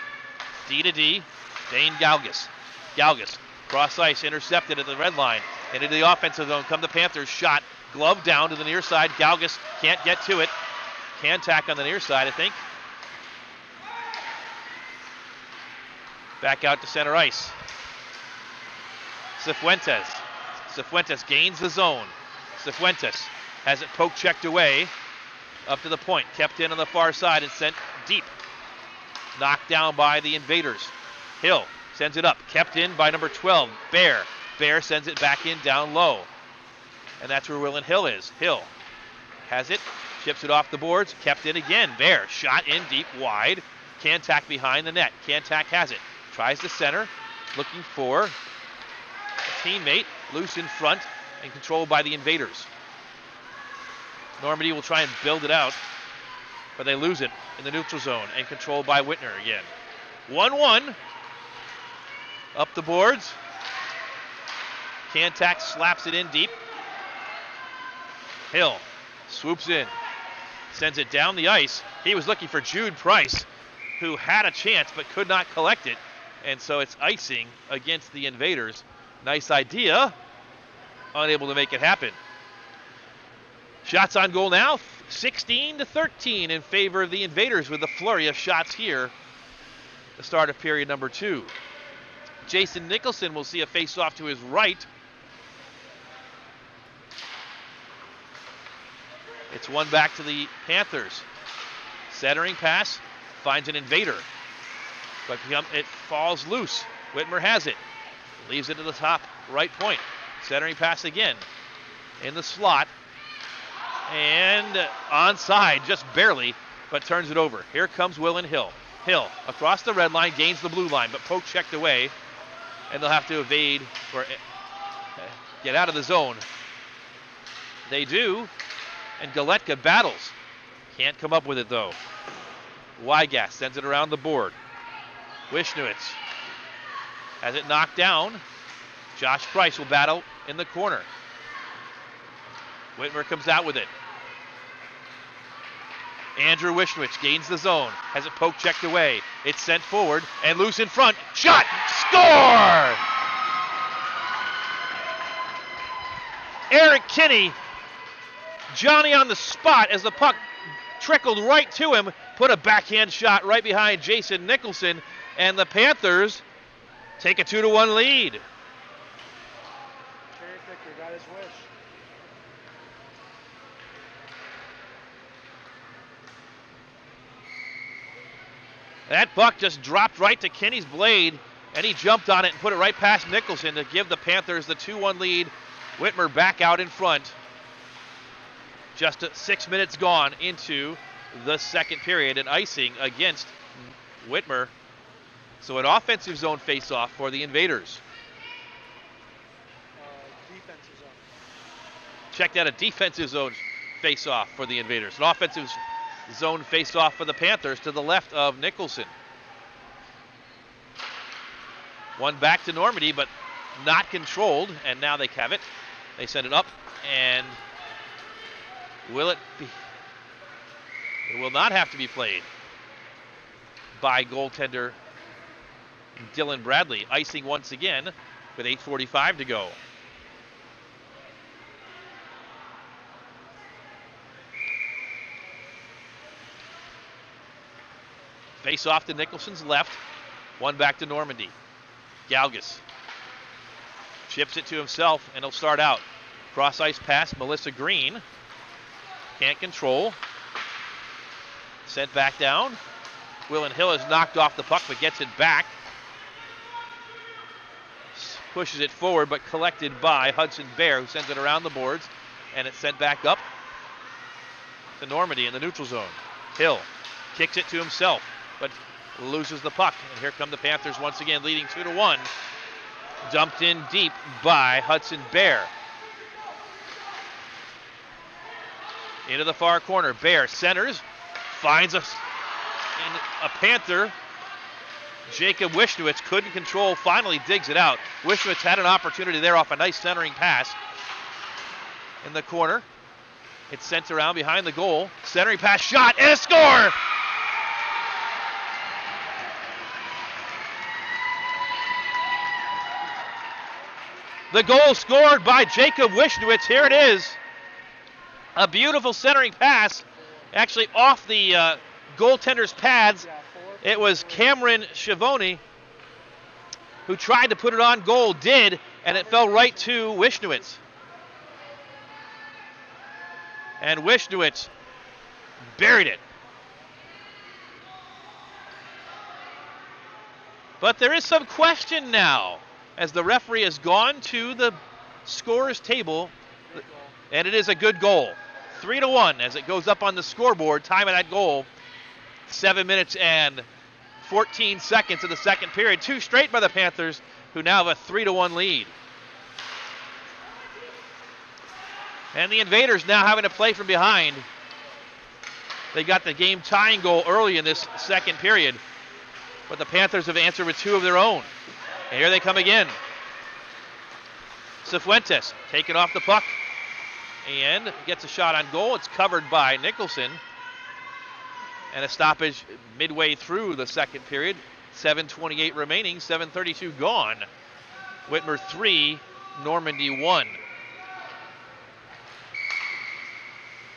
[SPEAKER 1] D to D. Dane Galgus. Galgus. Cross ice intercepted at the red line. And into the offensive zone come the Panthers. Shot. Glove down to the near side. Galgus can't get to it. Can tack on the near side, I think. Back out to center ice. Cifuentes. Cifuentes gains the zone. Cifuentes has it poke checked away. Up to the point. Kept in on the far side and sent deep. Knocked down by the Invaders. Hill sends it up. Kept in by number 12, Bear. Bear sends it back in down low. And that's where Will and Hill is. Hill has it. Chips it off the boards. Kept in again. Bear shot in deep wide. Cantac behind the net. Cantac has it. Tries to center. Looking for a teammate. Loose in front and controlled by the Invaders. Normandy will try and build it out, but they lose it in the neutral zone and controlled by Whitmer again. 1-1. Up the boards. Cantac slaps it in deep. Hill swoops in. Sends it down the ice. He was looking for Jude Price, who had a chance but could not collect it. And so it's icing against the Invaders. Nice idea. Unable to make it happen. Shots on goal now, 16-13 in favor of the Invaders with a flurry of shots here. The start of period number 2. Jason Nicholson will see a face-off to his right. It's one back to the Panthers. Centering pass finds an invader, but it falls loose. Whitmer has it. Leaves it to the top right point. Centering pass again. In the slot. And onside, just barely, but turns it over. Here comes Willen Hill. Hill across the red line, gains the blue line, but poke checked away. And they'll have to evade or get out of the zone. They do. And Galetka battles. Can't come up with it though. Wygath sends it around the board. Wishnowitz has it knocked down. Josh Price will battle in the corner. Whitmer comes out with it. Andrew Wishnowitz gains the zone. Has it poke checked away. It's sent forward and loose in front. Shot! Score! Eric Kinney, Johnny on the spot as the puck trickled right to him, put a backhand shot right behind Jason Nicholson, and the Panthers take a 2-1 lead.
[SPEAKER 2] Cherry picker got his wish.
[SPEAKER 1] That puck just dropped right to Kinney's blade, and he jumped on it and put it right past Nicholson to give the Panthers the 2-1 lead. Whitmer back out in front. Just 6 minutes gone into the second period, and icing against Whitmer. So an offensive zone face-off for the Invaders.
[SPEAKER 2] Defensive zone.
[SPEAKER 1] Check that, a defensive zone face-off for the Invaders. An offensive zone face-off for the Panthers to the left of Nicholson. One back to Normandy, but not controlled, and now they have it. They send it up, and will it be? It will not have to be played by goaltender Dylan Bradley. Icing once again with 8:45 to go. Face off to Nicholson's left. One back to Normandy. Galgus chips it to himself, and he'll start out. Cross ice pass, Melissa Green. Can't control. Sent back down. Willen Hill has knocked off the puck, but gets it back. Pushes it forward, but collected by Hudson Bear, who sends it around the boards, and it's sent back up to Normandy in the neutral zone. Hill kicks it to himself, but loses the puck. And here come the Panthers once again, leading 2-1. Dumped in deep by Hudson Bear. Into the far corner. Bear centers. Finds a Panther. Jacob Wishnowitz couldn't control. Finally digs it out. Wishnowitz had an opportunity there off a nice centering pass. In the corner. It's sent around behind the goal. Centering pass, shot, and a score! The goal scored by Jacob Wishnowitz. Here it is. A beautiful centering pass. Actually off the goaltender's pads. It was Cameron Schiavone who tried to put it on goal, did, and it fell right to Wishnowitz. And Wishnowitz buried it. But there is some question now, as the referee has gone to the scorer's table, and it is a good goal. 3-1 as it goes up on the scoreboard. Time of that goal, 7 minutes and 14 seconds of the second period. Two straight by the Panthers, who now have a 3-1 lead. And the Invaders now having to play from behind. They got the game tying goal early in this second period, but the Panthers have answered with two of their own. And here they come again. Cifuentes taking off the puck and gets a shot on goal. It's covered by Nicholson. And a stoppage midway through the second period. 7:28 remaining, 7:32 gone. Whitmer 3, Normandy 1.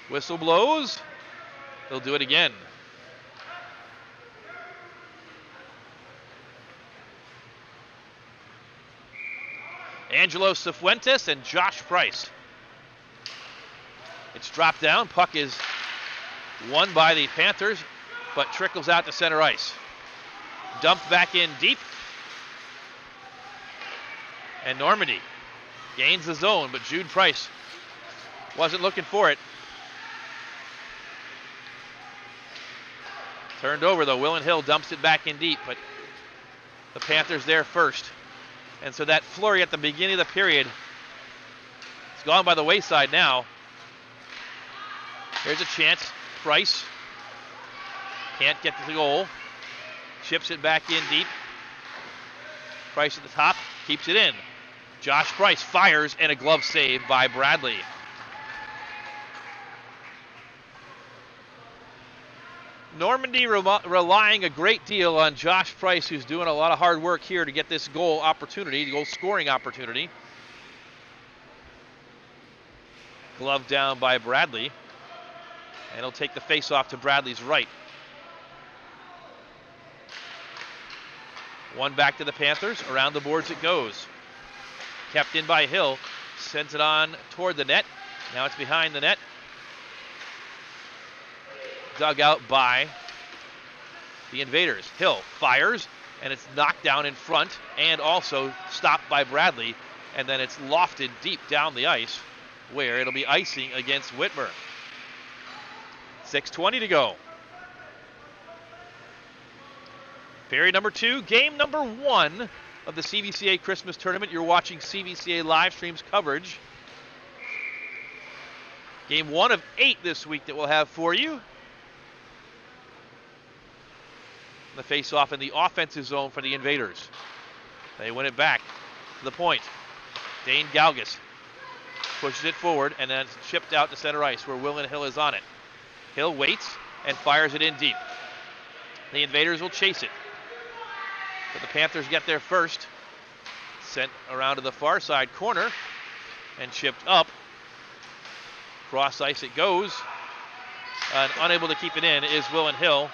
[SPEAKER 1] Whistle blows. They'll do it again. Angelo Cifuentes and Josh Price It's dropped down. Puck is won by the Panthers, but trickles out to center ice. Dumped back in deep. And Normandy gains the zone, but Jude Price wasn't looking for it. Turned over though. Willen Hill dumps it back in deep, but the Panthers there first. And so that flurry at the beginning of the period, it's gone by the wayside now. Here's a chance. Price can't get to the goal. Chips it back in deep. Price at the top, keeps it in. Josh Price fires, and a glove save by Bradley. Normandy relying a great deal on Josh Price, who's doing a lot of hard work here to get this goal opportunity, goal scoring opportunity. Glove down by Bradley. And he'll take the face-off to Bradley's right. One back to the Panthers. Around the boards it goes. Kept in by Hill. Sends it on toward the net. Now it's behind the net. Dug out by the Invaders. Hill fires, and it's knocked down in front and also stopped by Bradley. And then it's lofted deep down the ice where it'll be icing against Whitmer. 6:20 to go. Period number 2, game number 1 of the CVCA Christmas Tournament. You're watching CVCA live streams coverage. Game 1 of 8 this week that we'll have for you. The face-off in the offensive zone for the Invaders. They win it back to the point. Dane Galgus pushes it forward, and then it's chipped out to center ice where Willen Hill is on it. Hill waits and fires it in deep. The Invaders will chase it. But the Panthers get there first. Sent around to the far side corner and chipped up. Cross ice it goes. And unable to keep it in is Willen Hill.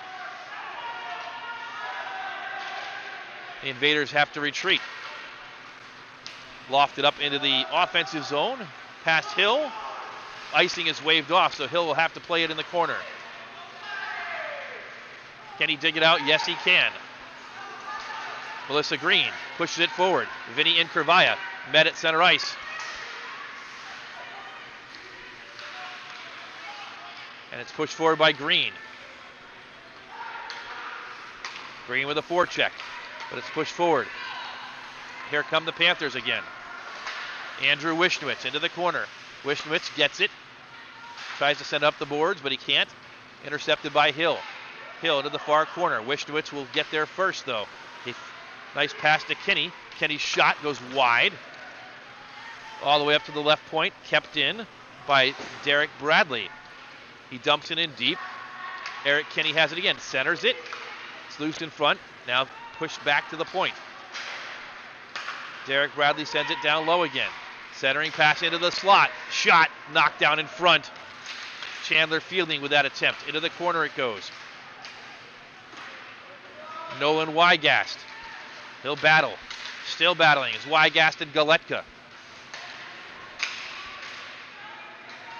[SPEAKER 1] The Invaders have to retreat. Lofted up into the offensive zone. Past Hill. Icing is waved off, so Hill will have to play it in the corner. Can he dig it out? Yes, he can. Melissa Green pushes it forward. Vinny Inkervaya met at center ice. And it's pushed forward by Green. Green with a forecheck, but it's pushed forward. Here come the Panthers again. Andrew Wishnowitz into the corner. Wishnowitz gets it. Tries to send up the boards, but he can't. Intercepted by Hill. Hill to the far corner. Wishnowitz will get there first, though. Nice pass to Kenny. Kenny's shot goes wide. All the way up to the left point. Kept in by Derek Bradley. He dumps it in deep. Eric Kenny has it again. Centers it. It's loose in front. Now pushed back to the point. Derek Bradley sends it down low again. Centering pass into the slot. Shot knocked down in front. Chandler fielding with that attempt. Into the corner it goes. Nolan Wygast. He'll battle. Still battling. It's Wygast and Galetka.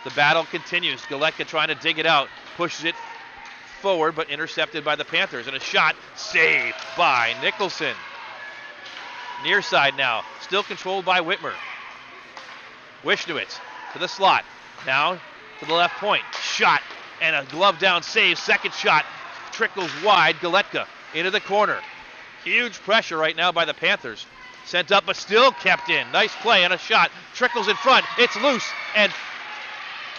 [SPEAKER 1] The battle continues. Galetka trying to dig it out. Pushes it forward, but intercepted by the Panthers. And a shot saved by Nicholson. Near side now. Still controlled by Whitmer. Wishnowitz to the slot. Now to the left point. Shot and a glove down save. Second shot trickles wide. Galetka into the corner. Huge pressure right now by the Panthers. Sent up but still kept in. Nice play and a shot. Trickles in front. It's loose and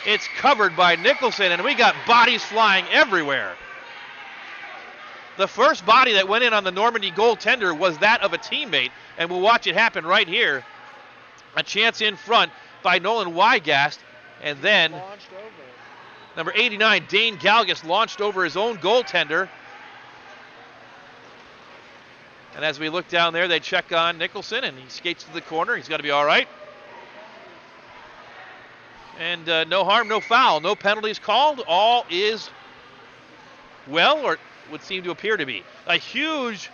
[SPEAKER 1] it's covered by Nicholson, and we got bodies flying everywhere. The first body that went in on the Normandy goaltender was that of a teammate, and we'll watch it happen right here. A chance in front by Nolan Wygast, and then number 89, Dane Galgus, launched over his own goaltender. And as we look down there, they check on Nicholson, and he skates to the corner. He's got to be all right. And no harm, no foul. No penalties called. All is well, or would seem to appear to be. A huge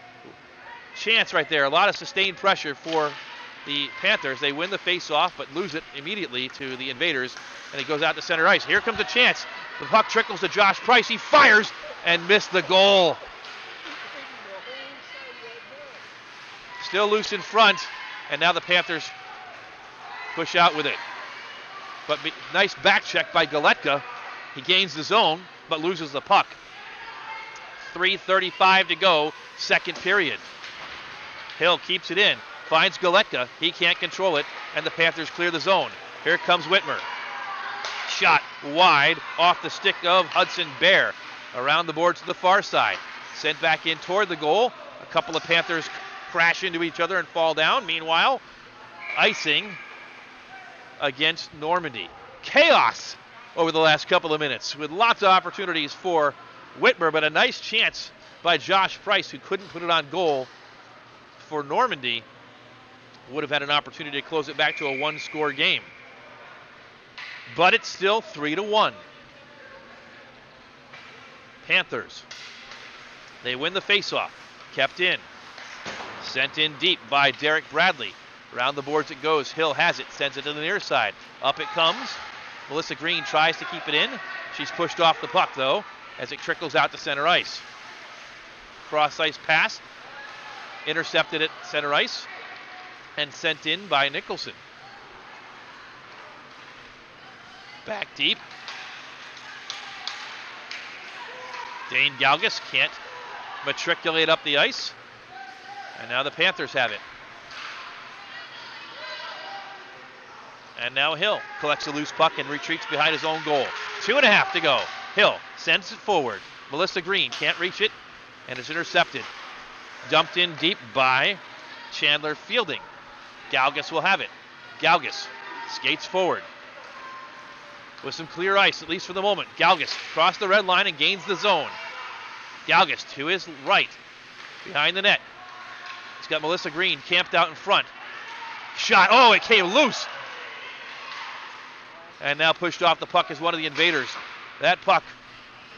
[SPEAKER 1] chance right there. A lot of sustained pressure for the Panthers. They win the face-off, but lose it immediately to the Invaders, and it goes out to center ice. Here comes a chance. The puck trickles to Josh Price. He fires and missed the goal. Still loose in front, and now the Panthers push out with it. But nice back check by Galetka. He gains the zone, but loses the puck. 3:35 to go, second period. Hill keeps it in, finds Galetka. He can't control it, and the Panthers clear the zone. Here comes Whitmer. Shot wide off the stick of Hudson Bear. Around the boards to the far side. Sent back in toward the goal. A couple of Panthers crash into each other and fall down. Meanwhile, icing against Normandy. Chaos over the last couple of minutes with lots of opportunities for Whitmer, but a nice chance by Josh Price, who couldn't put it on goal for Normandy. Would have had an opportunity to close it back to a one-score game. But it's still 3-1. Panthers. They win the faceoff. Kept in. Sent in deep by Derek Bradley. Around the boards it goes. Hill has it. Sends it to the near side. Up it comes. Melissa Green tries to keep it in. She's pushed off the puck, though, as it trickles out to center ice. Cross-ice pass. Intercepted at center ice. And sent in by Nicholson. Back deep. Dane Galgus can't matriculate up the ice. And now the Panthers have it. And now Hill collects a loose puck and retreats behind his own goal. 2.5 to go. Hill sends it forward. Melissa Green can't reach it, and it's intercepted. Dumped in deep by Chandler Fielding. Galgus will have it. Galgus skates forward with some clear ice, at least for the moment. Galgus across the red line and gains the zone. Galgus to his right, behind the net. He's got Melissa Green camped out in front. Shot, oh, it came loose. And now pushed off the puck is one of the Invaders. That puck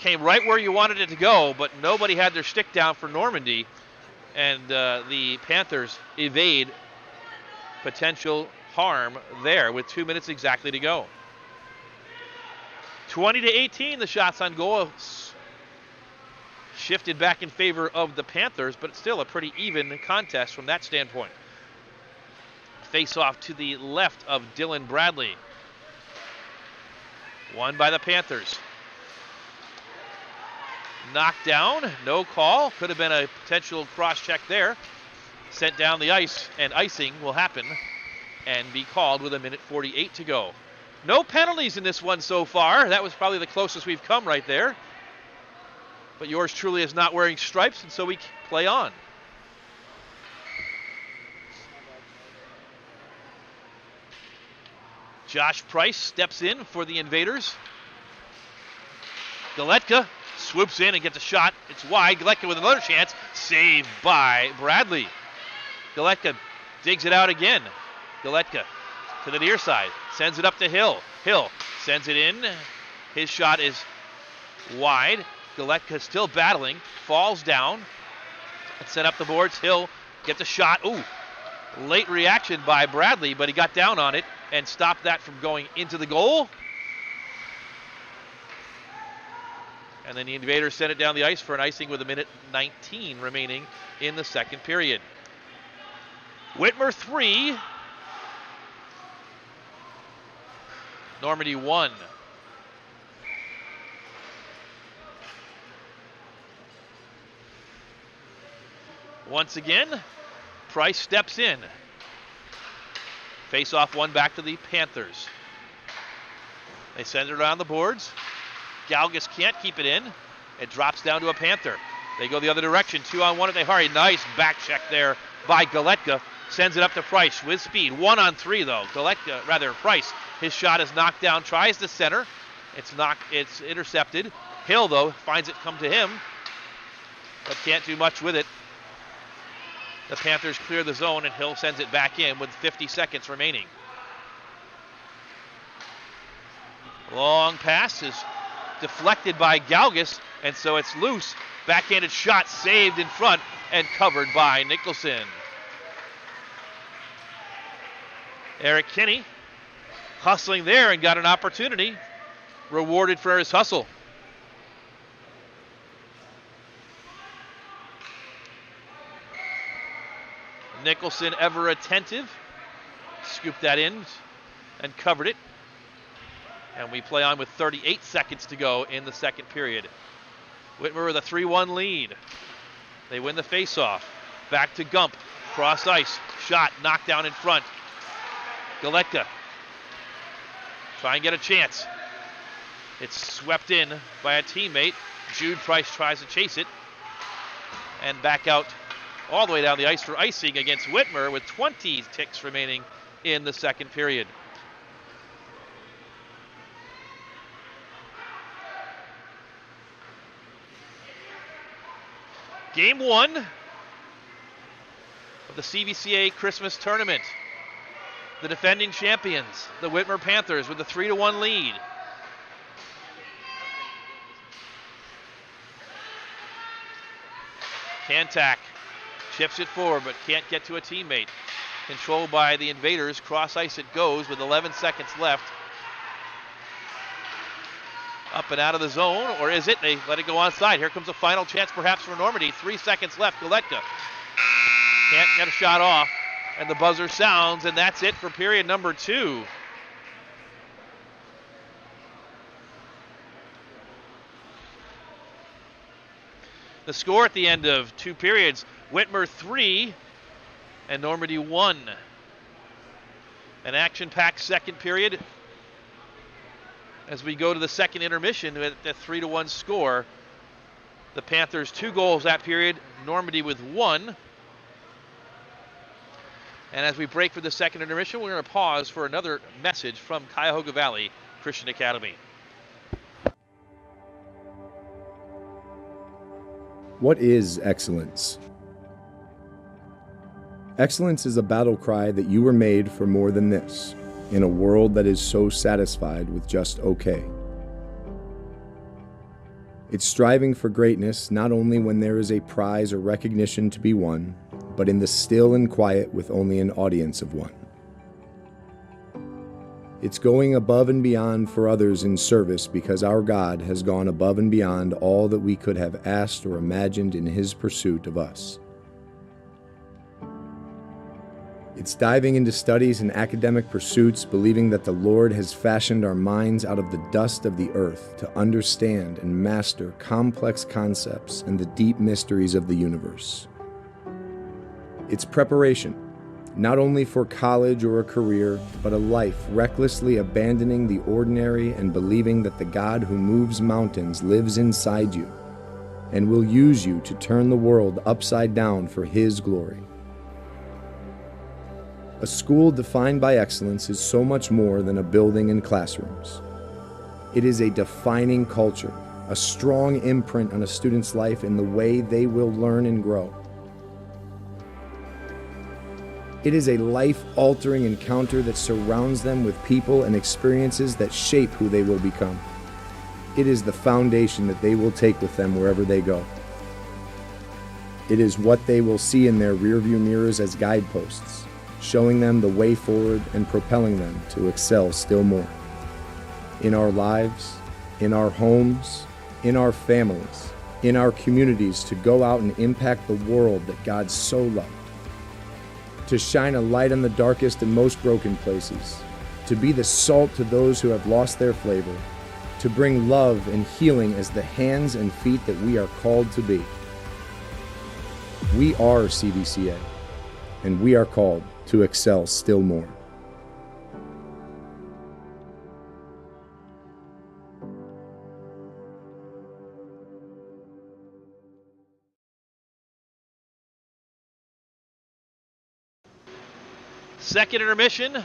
[SPEAKER 1] came right where you wanted it to go, but nobody had their stick down for Normandy. And the Panthers evade potential harm there with 2 minutes exactly to go. 20-18, the shots on goal shifted back in favor of the Panthers, but it's still a pretty even contest from that standpoint. Face off to the left of Dylan Bradley. Won by the Panthers. Knocked down, no call. Could have been a potential cross-check there. Sent down the ice, and icing will happen and be called with 1:48 to go. No penalties in this one so far. That was probably the closest we've come right there. But yours truly is not wearing stripes, and so we play on. Josh Price steps in for the Invaders. Galetka swoops in and gets a shot. It's wide. Galetka with another chance. Saved by Bradley. Galetka digs it out again. Galetka to the near side. Sends it up to Hill. Hill sends it in. His shot is wide. Galetka still battling. Falls down. And sent up the boards. Hill gets a shot. Ooh. Late reaction by Bradley, but he got down on it and stopped that from going into the goal. And then the Invaders sent it down the ice for an icing with 1:19 remaining in the second period. Whitmer 3. Normandy 1. Once again, Price steps in. Face-off one back to the Panthers. They send it around the boards. Galgus can't keep it in. It drops down to a Panther. They go the other direction. 2-on-1 if they hurry. Nice back check there by Galetka. Sends it up to Price with speed. 1-on-3 though. Price. His shot is knocked down. Tries to center. It's intercepted. Hill though finds it come to him, but can't do much with it. The Panthers clear the zone and Hill sends it back in with 50 seconds remaining. Long pass is deflected by Galgus, and so it's loose. Backhanded shot saved in front and covered by Nicholson. Eric Kinney hustling there and got an opportunity. Rewarded for his hustle. Nicholson ever attentive. Scooped that in and covered it. And we play on with 38 seconds to go in the second period. Whitmer with a 3-1 lead. They win the faceoff. Back to Gump. Cross ice. Shot. Knocked down in front. Galetka. Try and get a chance. It's swept in by a teammate. Jude Price tries to chase it. And back out all the way down the ice for icing against Whitmer with 20 ticks remaining in the second period. Game 1 of the CVCA Christmas Tournament. The defending champions, the Whitmer Panthers, with a 3-1 lead. Kantak chips it forward but can't get to a teammate. Controlled by the Invaders. Cross ice it goes with 11 seconds left. Up and out of the zone, or is it? They let it go onside. Here comes a final chance perhaps for Normandy. 3 seconds left. Galetka can't get a shot off, and the buzzer sounds, and that's it for period number 2. The score at the end of 2 periods, Whitmer 3 and Normandy 1. An action-packed second period as we go to the second intermission with a 3-1 score. The Panthers 2 goals that period, Normandy with 1. And as we break for the second intermission, we're going to pause for another message from Cuyahoga Valley Christian Academy.
[SPEAKER 3] What is excellence? Excellence is a battle cry that you were made for more than this, in a world that is so satisfied with just okay. It's striving for greatness not only when there is a prize or recognition to be won, but in the still and quiet with only an audience of one. It's going above and beyond for others in service because our God has gone above and beyond all that we could have asked or imagined in His pursuit of us. It's diving into studies and academic pursuits, believing that the Lord has fashioned our minds out of the dust of the earth to understand and master complex concepts and the deep mysteries of the universe. It's preparation, not only for college or a career, but a life recklessly abandoning the ordinary and believing that the God who moves mountains lives inside you and will use you to turn the world upside down for His glory. A school defined by excellence is so much more than a building and classrooms. It is a defining culture, a strong imprint on a student's life in the way they will learn and grow. It is a life-altering encounter that surrounds them with people and experiences that shape who they will become. It is the foundation that they will take with them wherever they go. It is what they will see in their rearview mirrors as guideposts, showing them the way forward and propelling them to excel still more. In our lives, in our homes, in our families, in our communities, to go out and impact the world that God so loved. To shine a light on the darkest and most broken places, to be the salt to those who have lost their flavor, to bring love and healing as the hands and feet that we are called to be. We are CVCA, and we are called to excel still more.
[SPEAKER 1] Second intermission,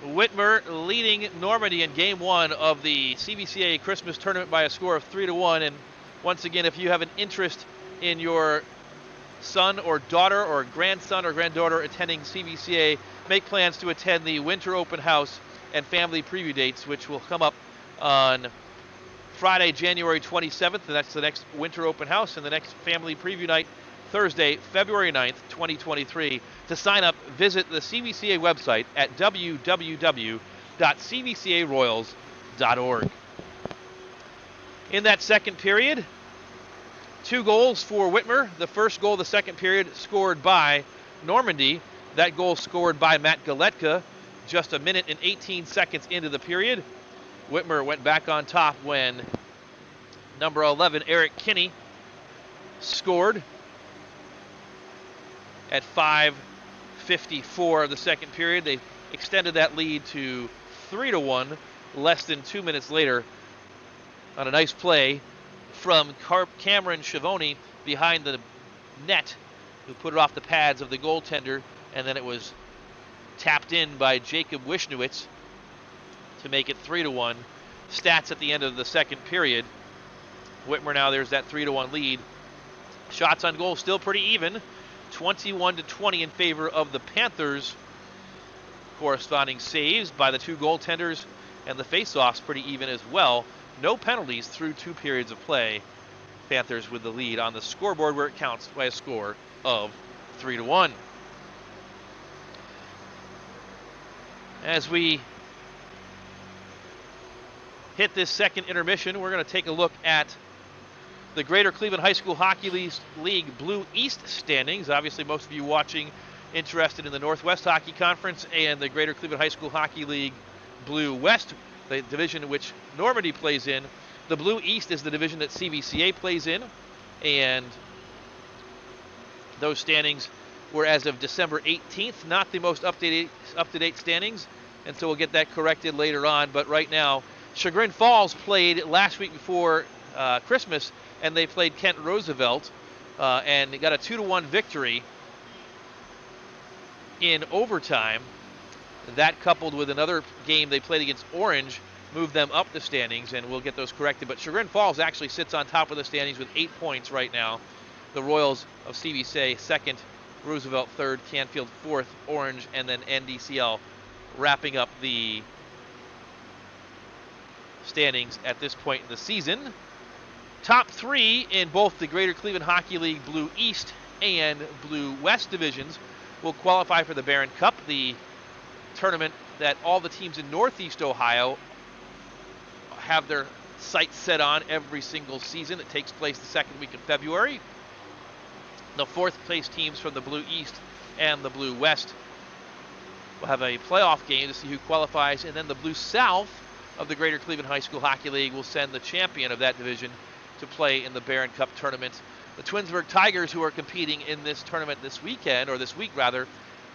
[SPEAKER 1] Whitmer leading Normandy in game 1 of the CVCA Christmas Tournament by a score of 3-1. And once again, if you have an interest in your son or daughter or grandson or granddaughter attending CVCA, make plans to attend the winter open house and family preview dates, which will come up on Friday, January 27th, and that's the next winter open house, and the next family preview night Thursday, February 9th, 2023. To sign up, visit the CVCA website at www.cvcaroyals.org. In that second period, 2 goals for Whitmer. The first goal of the second period scored by Normandy. That goal scored by Matt Galetka just a minute and 18 seconds into the period. Whitmer went back on top when number 11, Eric Kinney, scored at 5:54 of the second period. They extended that lead to 3-1 less than 2 minutes later on a nice play from Cameron Schiavone behind the net, who put it off the pads of the goaltender, and then it was tapped in by Jacob Wisniewicz to make it 3-1. Stats at the end of the second period. Whitmer now, there's that 3-1 lead. Shots on goal still pretty even. 21-20 in favor of the Panthers. Corresponding saves by the 2 goaltenders, and the faceoffs pretty even as well. No penalties through 2 periods of play. Panthers with the lead on the scoreboard, where it counts by a score of 3-1. As we hit this second intermission, we're going to take a look at the Greater Cleveland High School Hockey League Blue East standings. Obviously, most of you watching interested in the Northwest Hockey Conference and the Greater Cleveland High School Hockey League Blue West, the division in which Normandy plays in. The Blue East is the division that CVCA plays in, and those standings were as of December 18th, not the most up-to-date standings, and so we'll get that corrected later on. But right now, Chagrin Falls played last week before Christmas, and they played Kent Roosevelt, and they got a 2-1 victory in overtime. That, coupled with another game they played against Orange, moved them up the standings, and we'll get those corrected. But Chagrin Falls actually sits on top of the standings with 8 points right now. The Royals of CVCA second, Roosevelt third, Canfield fourth, Orange, and then NDCL wrapping up the standings at this point in the season. Top 3 in both the Greater Cleveland Hockey League Blue East and Blue West divisions will qualify for the Barron Cup, the tournament that all the teams in Northeast Ohio have their sights set on every single season. It takes place the second week of February. The 4th place teams from the Blue East and the Blue West will have a playoff game to see who qualifies, and then the Blue South of the Greater Cleveland High School Hockey League will send the champion of that division to play in the Barron Cup tournament. The Twinsburg Tigers, who are competing in this tournament this weekend, or this week rather,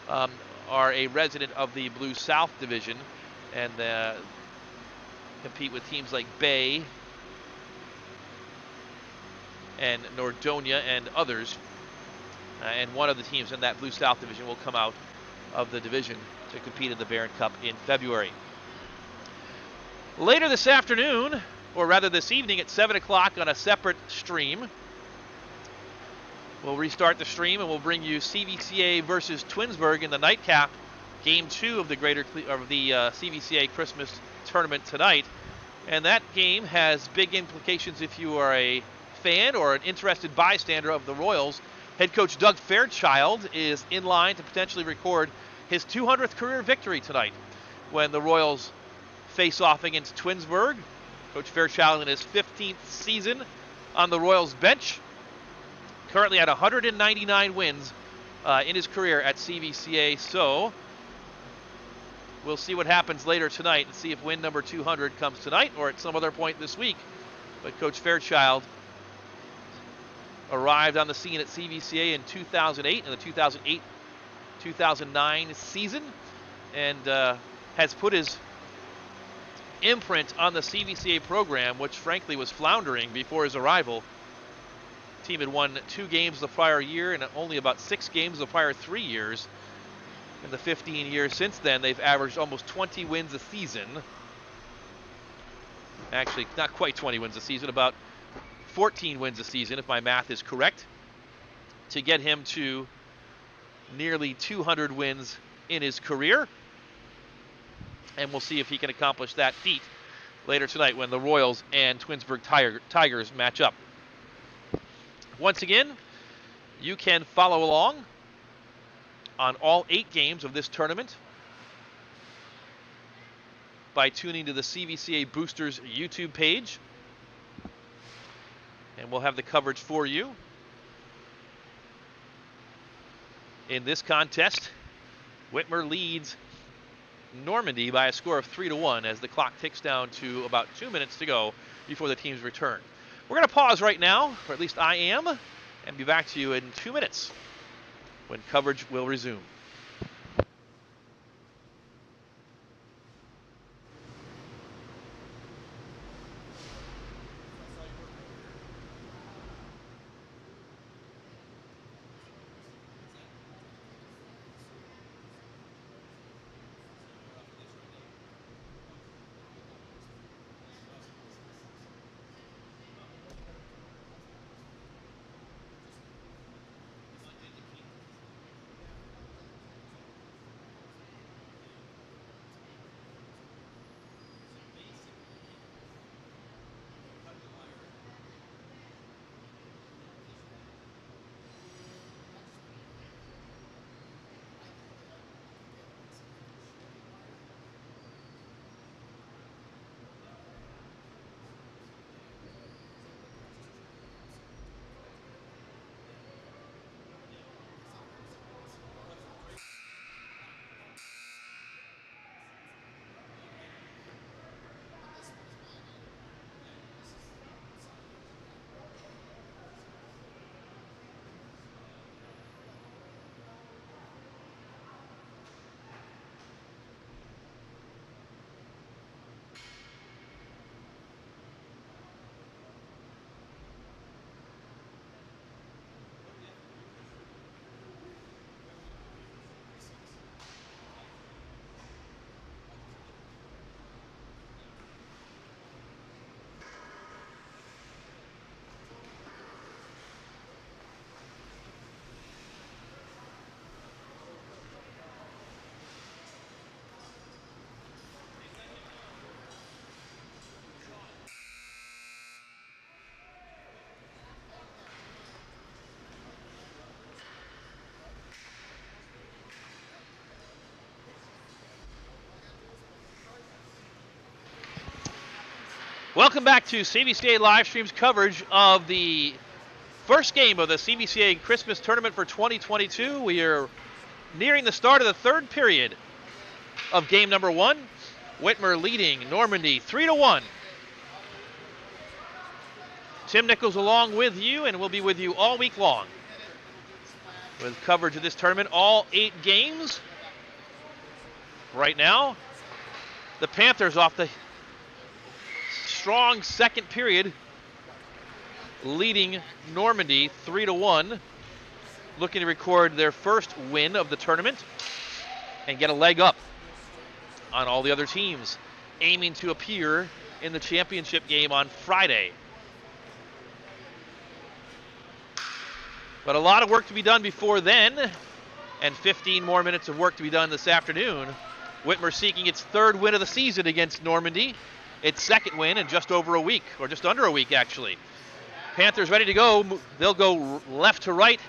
[SPEAKER 1] are a resident of the Blue South division, and compete with teams like Bay and Nordonia and others. And one of the teams in that Blue South division will come out of the division to compete in the Barron Cup in February. Later this afternoon, or rather this evening at 7 o'clock on a separate stream, we'll restart the stream and we'll bring you CVCA versus Twinsburg in the nightcap, Game 2 of the CVCA Christmas tournament tonight. And that game has big implications if you are a fan or an interested bystander of the Royals. Head coach Doug Fairchild is in line to potentially record his 200th career victory tonight when the Royals face off against Twinsburg. Coach Fairchild in his 15th season on the Royals bench, currently at 199 wins in his career at CVCA. So we'll see what happens later tonight and see if win number 200 comes tonight or at some other point this week. But Coach Fairchild arrived on the scene at CVCA in 2008, in the 2008-2009 season, and has put his imprint on the CVCA program, which frankly was floundering before his arrival. The team had won 2 games the prior year and only about 6 games the prior 3 years. In the 15 years since then, they've averaged almost 20 wins a season. Actually, not quite 20 wins a season, about 14 wins a season, if my math is correct, to get him to nearly 200 wins in his career. And we'll see if he can accomplish that feat later tonight when the Royals and Twinsburg Tigers match up. Once again, You can follow along on all 8 games of this tournament by tuning to the CVCA Boosters YouTube page. And we'll have the coverage for you. In this contest, Whitmer leads Normandy by a score of 3-1 as the clock ticks down to about 2 minutes to go before the teams return. We're going to pause right now, or at least I am, and be back to you in 2 minutes when coverage will resume. Welcome back to CVCA live streams coverage of the first game of the CVCA Christmas Tournament for 2022. We are nearing the start of the third period of game number 1. Whitmer leading Normandy 3-1. Tim Nichols along with you, and we'll be with you all week long with coverage of this tournament, all 8 games. Right now, the Panthers off the strong second period, leading Normandy 3-1, looking to record their first win of the tournament and get a leg up on all the other teams, aiming to appear in the championship game on Friday. But a lot of work to be done before then, and 15 more minutes of work to be done this afternoon. Whitmer seeking its 3rd win of the season against Normandy. Its 2nd win in just over a week, or just under a week, actually. Panthers ready to go. They'll go left to right.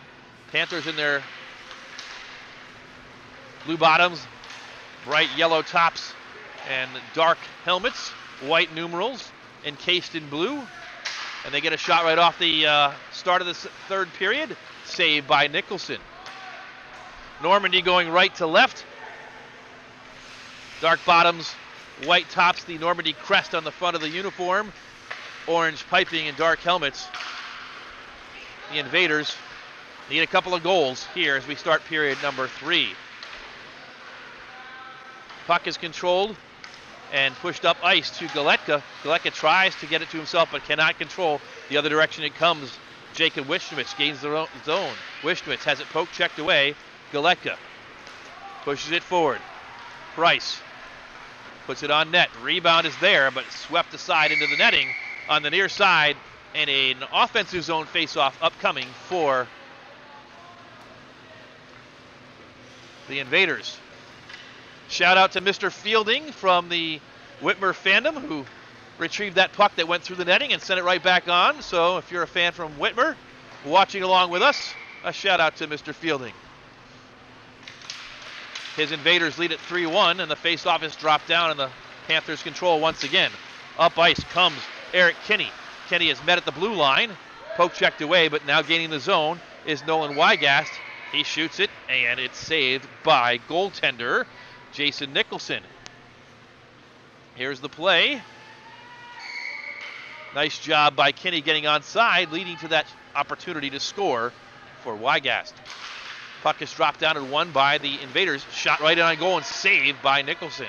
[SPEAKER 1] Panthers in their blue bottoms, bright yellow tops, and dark helmets, white numerals, encased in blue. And they get a shot right off the start of the 3rd period, saved by Nicholson. Normandy going right to left. Dark bottoms, white tops, the Normandy crest on the front of the uniform, orange piping and dark helmets. The Invaders need a couple of goals here as we start period number 3. Puck is controlled and pushed up ice to Galetka. Galetka tries to get it to himself but cannot control the other direction it comes. Jacob Wischnewitz gains the zone. Wischnewitz has it poke checked away. Galetka pushes it forward. Price puts it on net. Rebound is there, but swept aside into the netting on the near side, and an offensive zone faceoff upcoming for the Invaders. Shout out to Mr. Fielding from the Whitmer fandom who retrieved that puck that went through the netting and sent it right back on. So if you're a fan from Whitmer watching along with us, A shout out to Mr. Fielding. His Invaders lead at 3-1, and the face-off is dropped down, and the Panthers control once again. Up ice comes Eric Kinney. Kinney is met at the blue line. Poke checked away, but now gaining the zone is Nolan Wygast. He shoots it, and it's saved by goaltender Jason Nicholson. Here's the play. Nice job by Kinney getting onside, leading to that opportunity to score for Wygast. Puck is dropped down and won by the Invaders. Shot right on goal and saved by Nicholson.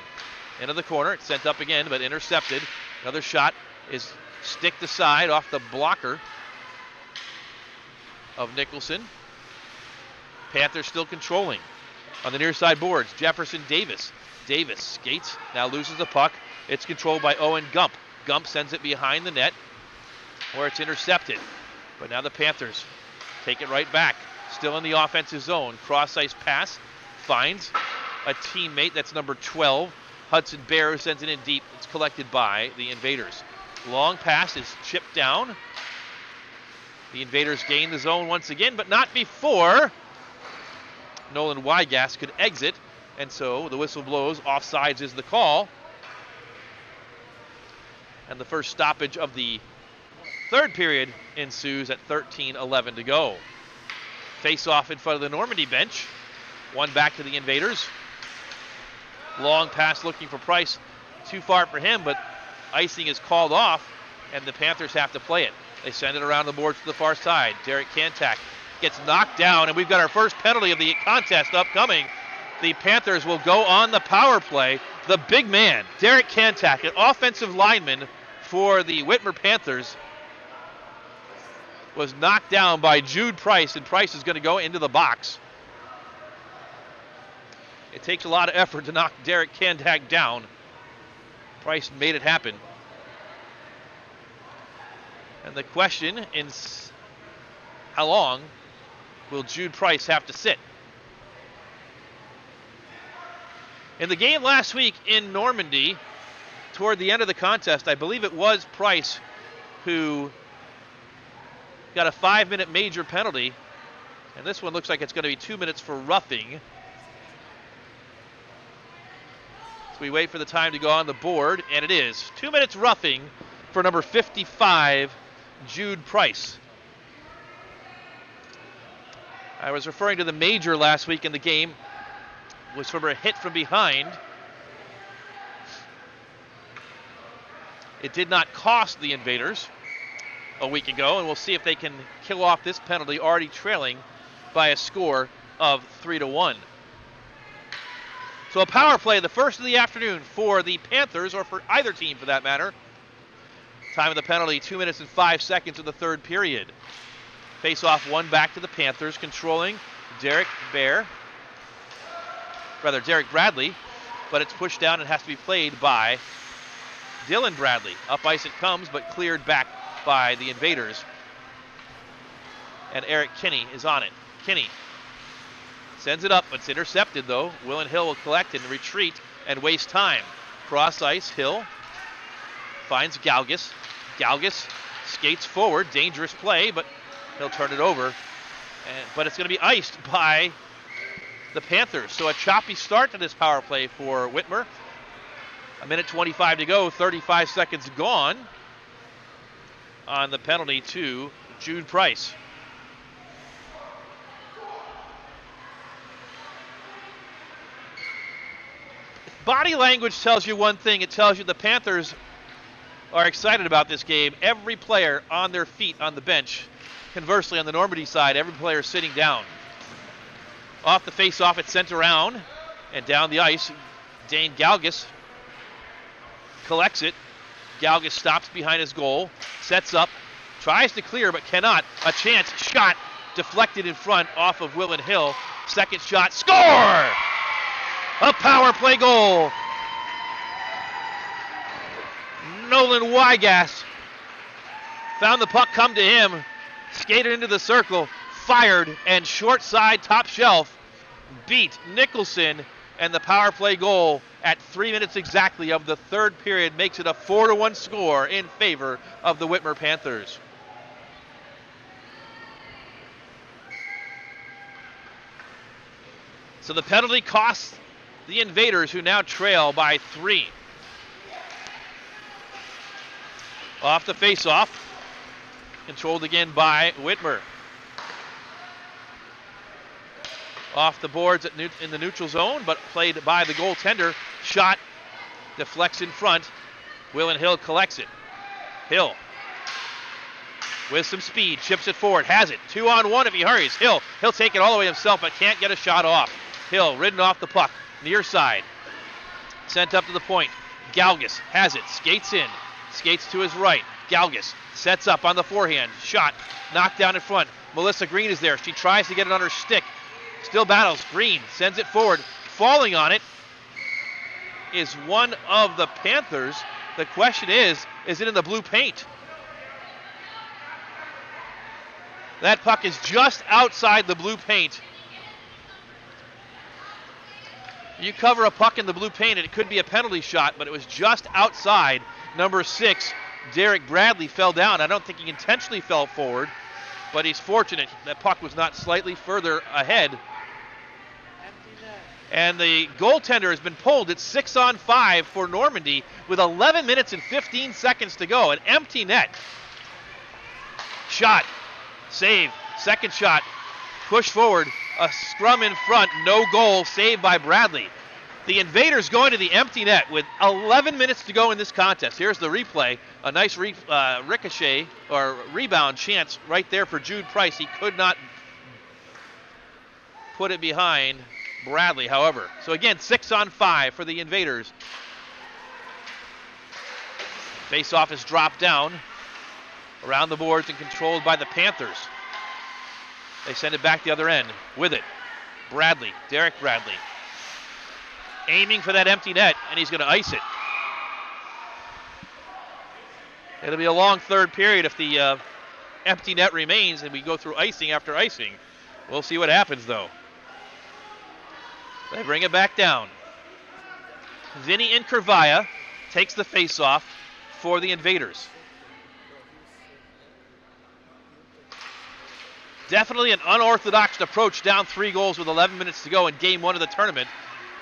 [SPEAKER 1] Into the corner. It's sent up again, but intercepted. Another shot is sticked aside off the blocker of Nicholson. Panthers still controlling. On the near side boards, Jefferson Davis. Davis skates, now loses the puck. It's controlled by Owen Gump. Gump sends it behind the net where it's intercepted. But now the Panthers take it right back. Still in the offensive zone. Cross-ice pass. Finds a teammate. That's number 12. Hudson Bear sends it in deep. It's collected by the Invaders. Long pass is chipped down. The Invaders gain the zone once again, but not before Nolan Wygast could exit. And so the whistle blows. Offsides is the call. And the first stoppage of the third period ensues at 13:11 to go. Face-off in front of the Normandy bench. One back to the Invaders. Long pass looking for Price. Too far for him, but icing is called off, and the Panthers have to play it. They send it around the boards to the far side. Derek Kantak gets knocked down, and we've got our first penalty of the contest upcoming. The Panthers will go on the power play. The big man, Derek Kantak, an offensive lineman for the Whitmer Panthers, was knocked down by Jude Price, and Price is going to go into the box. It takes a lot of effort to knock Derek Kantak down. Price made it happen. And the question is, how long will Jude Price have to sit? In the game last week in Normandy, toward the end of the contest, I believe it was Price who got a 5-minute major penalty, and this one looks like it's going to be 2 minutes for roughing. So we wait for the time to go on the board, and it is 2 minutes roughing for number 55, Jude Price. I was referring to the major last week in the game. It was from a hit from behind. It did not cost the Invaders a week ago, and we'll see if they can kill off this penalty, already trailing by a score of 3-1. So a power play, the first of the afternoon for the Panthers, or for either team for that matter. Time of the penalty, 2 minutes and 5 seconds of the third period. Face-off one back to the Panthers, controlling Derek Bradley, but it's pushed down and has to be played by Dylan Bradley. Up ice it comes, but cleared back by the Invaders. And Eric Kinney is on it. Kinney sends it up, but it's intercepted though. Willen Hill will collect and retreat and waste time. Cross ice, Hill finds Galgus. Galgus skates forward, dangerous play, but he'll turn it over. But it's going to be iced by the Panthers. So a choppy start to this power play for Whitmer. 1:25 to go, 35 seconds gone on the penalty to Jude Price. Body language tells you one thing. It tells you the Panthers are excited about this game. Every player on their feet on the bench. Conversely, on the Normandy side, every player is sitting down. Off the face-off, it's sent around and down the ice. Dane Galgus collects it. Galgus stops behind his goal, sets up, tries to clear but cannot. A chance, shot, deflected in front off of Willen Hill. Second shot, score! A power play goal. Nolan Wygast found the puck come to him, skated into the circle, fired, and short side top shelf beat Nicholson, and the power play goal at 3 minutes exactly of the third period makes it a 4-1 score in favor of the Whitmer Panthers. So the penalty costs the Invaders, who now trail by 3. Off the face-off. Controlled again by Whitmer. Off the boards in the neutral zone, but played by the goaltender. Shot deflects in front. Willen Hill collects it. Hill with some speed, chips it forward, has it. 2-on-1 if he hurries. He'll take it all the way himself, but can't get a shot off. Hill ridden off the puck, near side. Sent up to the point. Galgus has it, skates in, skates to his right. Galgus sets up on the forehand. Shot knocked down in front. Melissa Green is there. She tries to get it on her stick. Still battles. Green sends it forward. Falling on it is one of the Panthers. The question is it in the blue paint? That puck is just outside the blue paint. You cover a puck in the blue paint and it could be a penalty shot, but it was just outside. Number 6, Derek Bradley, fell down. I don't think he intentionally fell forward, but he's fortunate that puck was not slightly further ahead. And the goaltender has been pulled. It's 6-on-5 for Normandy with 11 minutes and 15 seconds to go. An empty net. Shot. Save. Second shot. Push forward. A scrum in front. No goal. Saved by Bradley. The Invaders going to the empty net with 11 minutes to go in this contest. Here's the replay. A nice ricochet or rebound chance right there for Jude Price. He could not put it behind Bradley, however. So again, 6-on-5 for the Invaders. Face-off is dropped down around the boards and controlled by the Panthers. They send it back the other end. With it, Bradley, Derek Bradley. Aiming for that empty net, and he's going to ice it. It'll be a long third period if the empty net remains and we go through icing after icing. We'll see what happens, though. They bring it back down. Vinny Inkervaya takes the face-off for the Invaders. Definitely an unorthodox approach, down 3 goals with 11 minutes to go in game 1 of the tournament.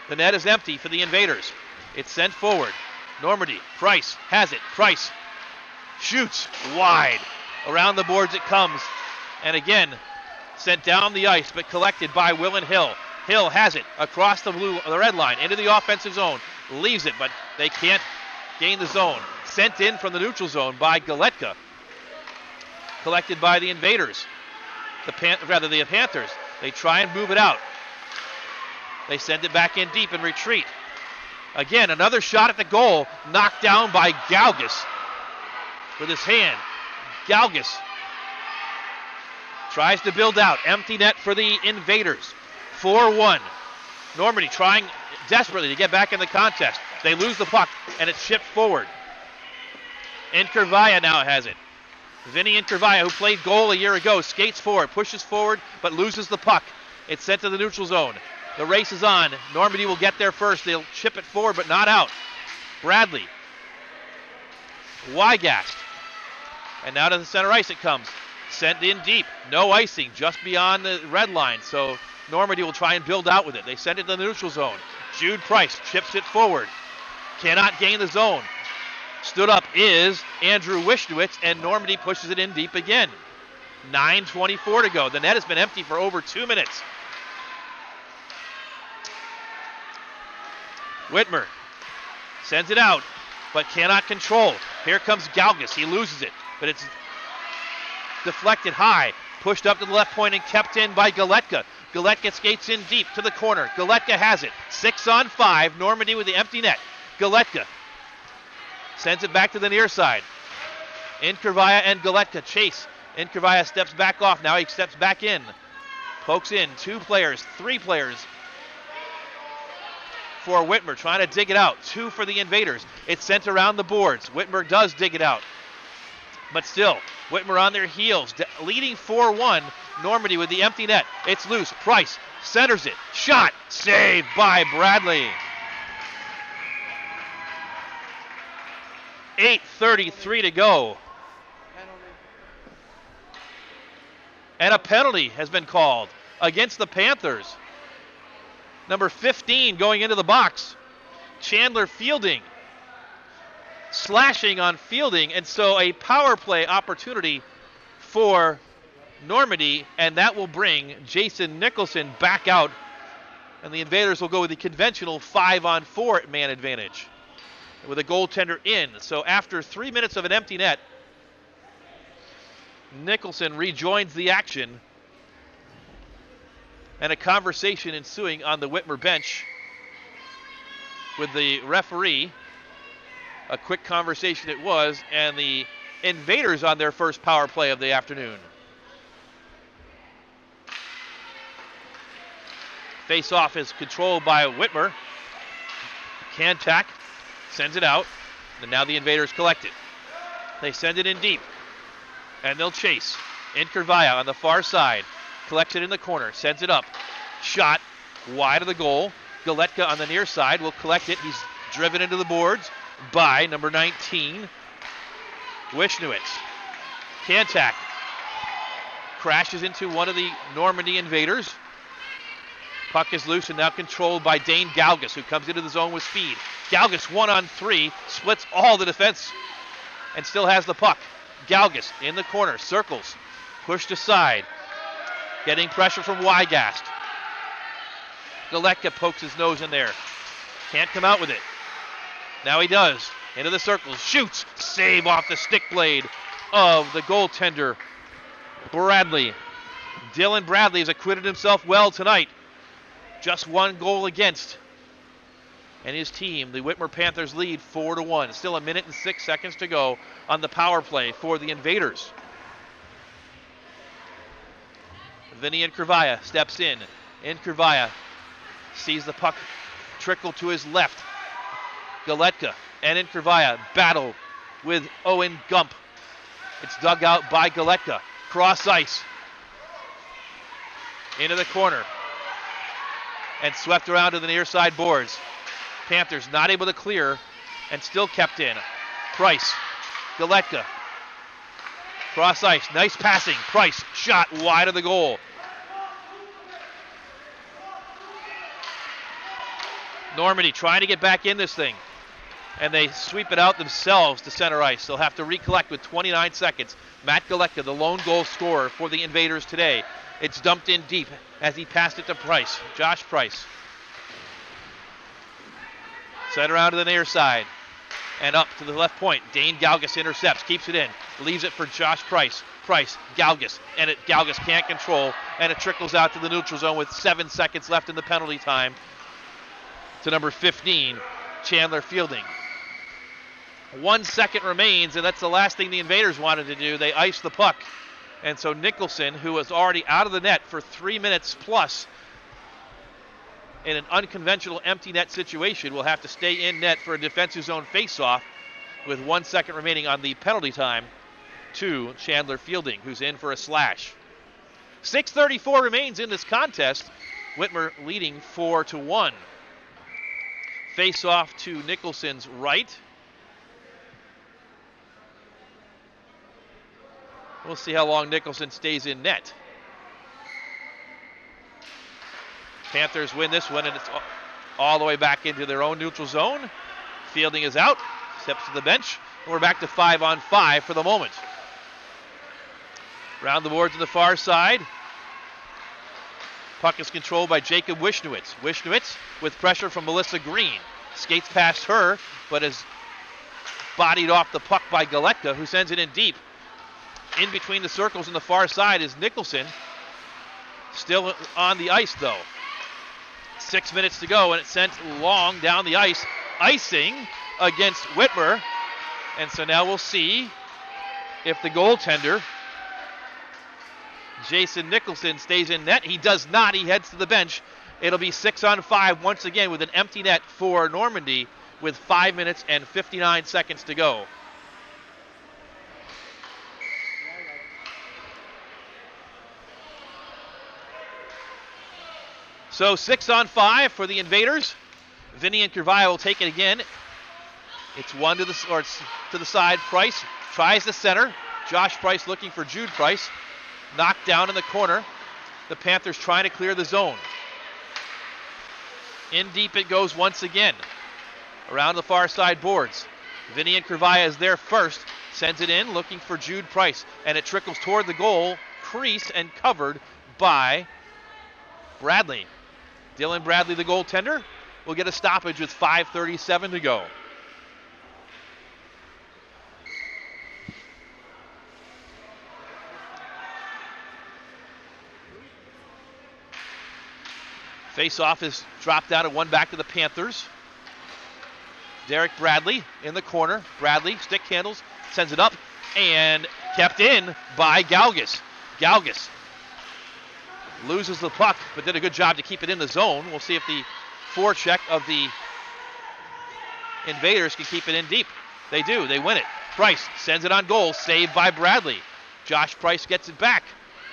[SPEAKER 1] The net is empty for the Invaders. It's sent forward. Normandy, Price has it. Price shoots wide. Around the boards it comes. And again, sent down the ice, but collected by Willen Hill. Hill has it across the red line into the offensive zone. Leaves it, but they can't gain the zone. Sent in from the neutral zone by Galetka. Collected by the Invaders. The Panthers. They try and move it out. They send it back in deep and retreat. Again, another shot at the goal, knocked down by Galgus with his hand. Galgus tries to build out. Empty net for the Invaders. 4-1. Normandy trying desperately to get back in the contest. They lose the puck, and it's shipped forward. Inkervaya now has it. Vinny Inkervaya, who played goal a year ago, skates forward, pushes forward, but loses the puck. It's sent to the neutral zone. The race is on. Normandy will get there first. They'll chip it forward, but not out. Bradley. Wygast. And now to the center ice it comes. Sent in deep. No icing, just beyond the red line. So Normandy will try and build out with it. They send it to the neutral zone. Jude Price chips it forward. Cannot gain the zone. Stood up is Andrew Wishnowitz, and Normandy pushes it in deep again. 9:24 to go. The net has been empty for over 2 minutes. Whitmer sends it out, but cannot control. Here comes Galgus. He loses it, but it's deflected high. Pushed up to the left point and kept in by Galetka. Galetka skates in deep to the corner. Galetka has it. 6-on-5. Normandy with the empty net. Galetka sends it back to the near side. Inkervaya and Galetka chase. Inkervaya steps back off. Now he steps back in. Pokes in. 2 players, 3 players for Whitmer, trying to dig it out. 2 for the Invaders. It's sent around the boards. Whitmer does dig it out. But still, Whitmer on their heels, leading 4-1. Normandy with the empty net. It's loose. Price centers it. Shot. Saved by Bradley. 8:33 to go. And a penalty has been called against the Panthers. Number 15 going into the box. Chandler Fielding. Slashing on Fielding, and so a power play opportunity for Normandy, and that will bring Jason Nicholson back out, and the Invaders will go with the conventional 5-on-4 man advantage with a goaltender in. So after 3 minutes of an empty net, Nicholson rejoins the action, and a conversation ensuing on the Whitmer bench with the referee. A quick conversation it was, and the Invaders on their first power play of the afternoon. Face-off is controlled by Whitmer. Kantak sends it out, and now the Invaders collect it. They send it in deep, and they'll chase. Inkervaya on the far side, collects it in the corner, sends it up. Shot wide of the goal. Galetka on the near side will collect it. He's driven into the boards by number 19, Wishnowitz. Kantak crashes into one of the Normandy Invaders. Puck is loose and now controlled by Dane Galgus, who comes into the zone with speed. Galgus 1-on-3, splits all the defense and still has the puck. Galgus in the corner, circles, pushed aside, getting pressure from Wygast. Galetka pokes his nose in there. Can't come out with it. Now he does. Into the circles, shoots, save off the stick blade of the goaltender, Bradley. Dylan Bradley has acquitted himself well tonight. Just one goal against. And his team, the Whitmer Panthers, lead 4-1. Still 1 minute and 6 seconds to go on the power play for the Invaders. Vinny Inkervaya steps in. Inkervaya sees the puck trickle to his left. Galetka and Inkervaya battle with Owen Gump. It's dug out by Galetka. Cross ice. Into the corner. And swept around to the near side boards. Panthers not able to clear and still kept in. Price. Galetka. Cross ice. Nice passing. Price. Shot wide of the goal. Normandy trying to get back in this thing. And they sweep it out themselves to center ice. They'll have to recollect with 29 seconds. Matt Galetka, the lone goal scorer for the Invaders today. It's dumped in deep as he passed it to Price. Josh Price. Sent around to the near side. And up to the left point. Dane Galgus intercepts, keeps it in. Leaves it for Josh Price. Price, Galgus. And Galgus can't control. And it trickles out to the neutral zone with 7 seconds left in the penalty time. To number 15, Chandler Fielding. 1 second remains, and that's the last thing the Invaders wanted to do. They iced the puck. And so Nicholson, who was already out of the net for 3 minutes plus in an unconventional empty net situation, will have to stay in net for a defensive zone faceoff with 1 second remaining on the penalty time to Chandler Fielding, who's in for a slash. 6:34 remains in this contest. Whitmer leading 4-1. Face-off to Nicholson's right. We'll see how long Nicholson stays in net. Panthers win this one, and it's all the way back into their own neutral zone. Fielding is out, steps to the bench, and we're back to 5-on-5 for the moment. Round the boards on the far side. Puck is controlled by Jacob Wishnowitz. Wishnowitz with pressure from Melissa Green. Skates past her, but is bodied off the puck by Galetka, who sends it in deep. In between the circles on the far side is Nicholson. Still on the ice, though. 6 minutes to go, and it's sent long down the ice. Icing against Whitmer. And so now we'll see if the goaltender, Jason Nicholson, stays in net. He does not. He heads to the bench. It'll be 6-on-5 once again with an empty net for Normandy with 5 minutes and 59 seconds to go. So 6-on-5 for the Invaders. Vinny Inkervaya will take it again. It's one to the side. Price tries the center. Josh Price looking for Jude Price. Knocked down in the corner. The Panthers trying to clear the zone. In deep it goes once again. Around the far side boards. Vinny and Krivaya is there first. Sends it in, looking for Jude Price. And it trickles toward the goal crease and covered by Bradley. Dylan Bradley, the goaltender, will get a stoppage with 5:37 to go. Face-off is dropped down and one back to the Panthers. Derek Bradley in the corner. Bradley, stick handles, sends it up, and kept in by Galgus. Galgus loses the puck, but did a good job to keep it in the zone. We'll see if the forecheck of the Invaders can keep it in deep. They do. They win it. Price sends it on goal. Saved by Bradley. Josh Price gets it back.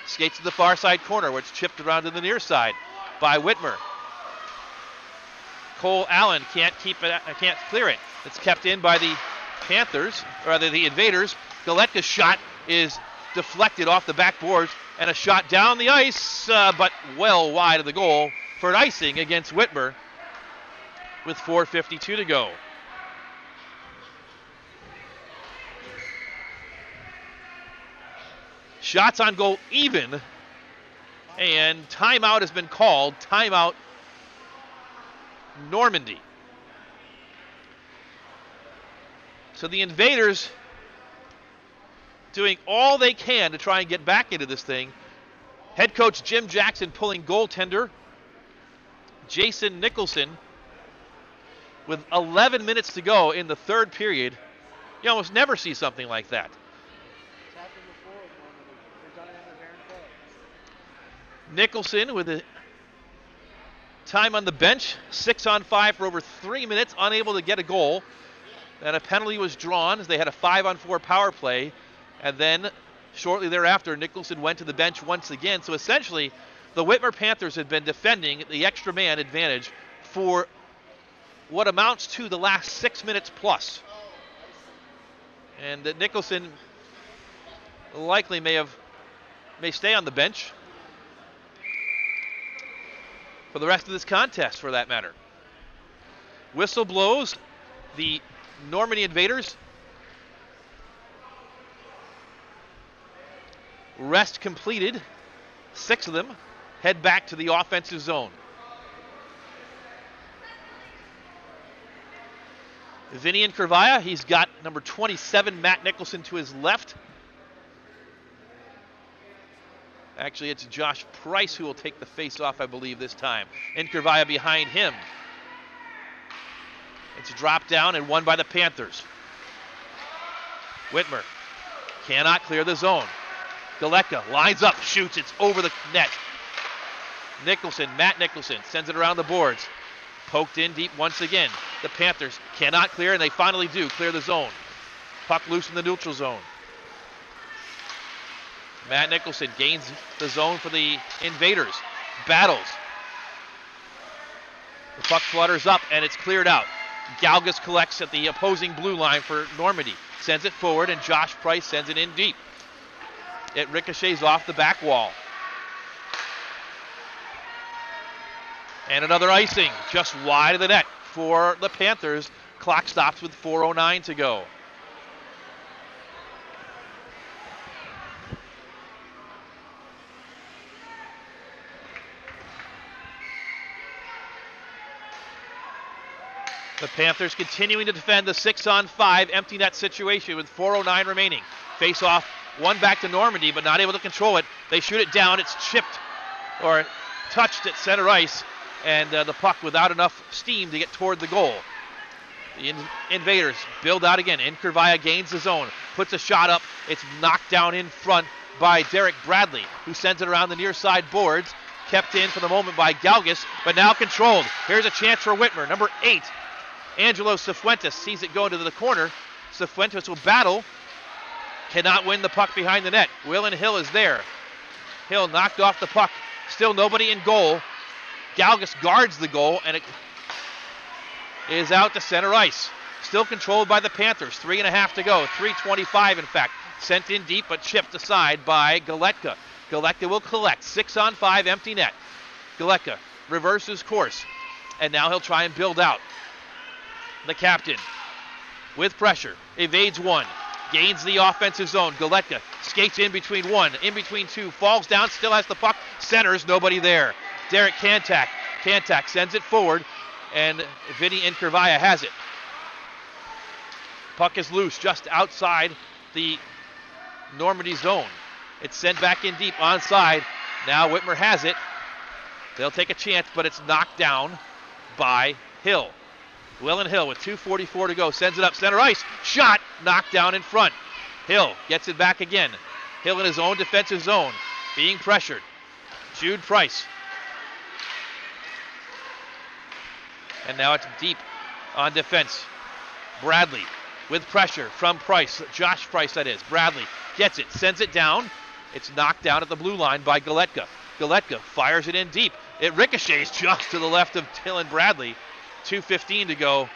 [SPEAKER 1] Skates to the far side corner where it's chipped around to the near side by Whitmer. Cole Allen can't clear it. It's kept in by the Panthers, or rather the Invaders. Galetka's shot is deflected off the backboards, and a shot down the ice, but well wide of the goal for an icing against Whitmer with 4:52 to go. Shots on goal even, and timeout has been called. Timeout Normandy. So the Invaders doing all they can to try and get back into this thing. Head coach Jim Jackson pulling goaltender Jason Nicholson with 11 minutes to go in the third period. You almost never see something like that.
[SPEAKER 2] It's happened before with Normandy. They've done it in their parent club.
[SPEAKER 1] Nicholson with a time on the bench, 6-on-5 for over 3 minutes, unable to get a goal. And a penalty was drawn as they had a 5-on-4 power play. And then shortly thereafter, Nicholson went to the bench once again. So essentially, the Whitmer Panthers had been defending the extra man advantage for what amounts to the last 6 minutes plus. And that Nicholson likely may stay on the bench for the rest of this contest, for that matter. Whistle blows. The Normandy Invaders rest completed. 6 of them head back to the offensive zone. Vinny and Krivaya, he's got number 27, Matt Nicholson, to his left. Actually, it's Josh Price who will take the face-off, I believe, this time. And Krivaya behind him. It's dropped down and won by the Panthers. Whitmer cannot clear the zone. Galetka lines up, shoots, it's over the net. Nicholson, Matt Nicholson, sends it around the boards. Poked in deep once again. The Panthers cannot clear, and they finally do clear the zone. Puck loose in the neutral zone. Matt Nicholson gains the zone for the Invaders. Battles. The puck flutters up, and it's cleared out. Galgus collects at the opposing blue line for Normandy. Sends it forward, and Josh Price sends it in deep. It ricochets off the back wall. And another icing just wide of the net for the Panthers. Clock stops with 4:09 to go. The Panthers continuing to defend the 6-on-5 empty net situation with 4:09 remaining. Face off, one back to Normandy, but not able to control it. They shoot it down. It's chipped or touched at center ice, and the puck without enough steam to get toward the goal. The Invaders build out again. Krivaya gains the zone, puts a shot up. It's knocked down in front by Derek Bradley, who sends it around the near side boards. Kept in for the moment by Galgus, but now controlled. Here's a chance for Whitmer. Number 8, Angelo Cifuentes, sees it go to the corner. Cifuentes will battle. Cannot win the puck behind the net. Willen Hill is there. Hill knocked off the puck. Still nobody in goal. Galgus guards the goal, and it is out to center ice. Still controlled by the Panthers. 3.5 to go. 3:25, in fact. Sent in deep, but chipped aside by Galetka. Galetka will collect. 6-on-5 empty net. Galetka reverses course. And now he'll try and build out. The captain with pressure, evades one, gains the offensive zone. Galetka skates in between one, in between two, falls down, still has the puck, centers, nobody there. Derek Kantak sends it forward, and Vinny Inkervaya has it. Puck is loose just outside the Normandy zone. It's sent back in deep onside. Now Whitmer has it. They'll take a chance, but it's knocked down by Hill. Willen Hill with 2:44 to go, sends it up center ice. Shot, knocked down in front. Hill gets it back again. Hill in his own defensive zone, being pressured. Jude Price. And now it's deep on defense. Bradley with pressure from Price. Josh Price, that is. Bradley gets it, sends it down. It's knocked down at the blue line by Galetka. Galetka fires it in deep. It ricochets just to the left of Dylan Bradley. 2:15 to go.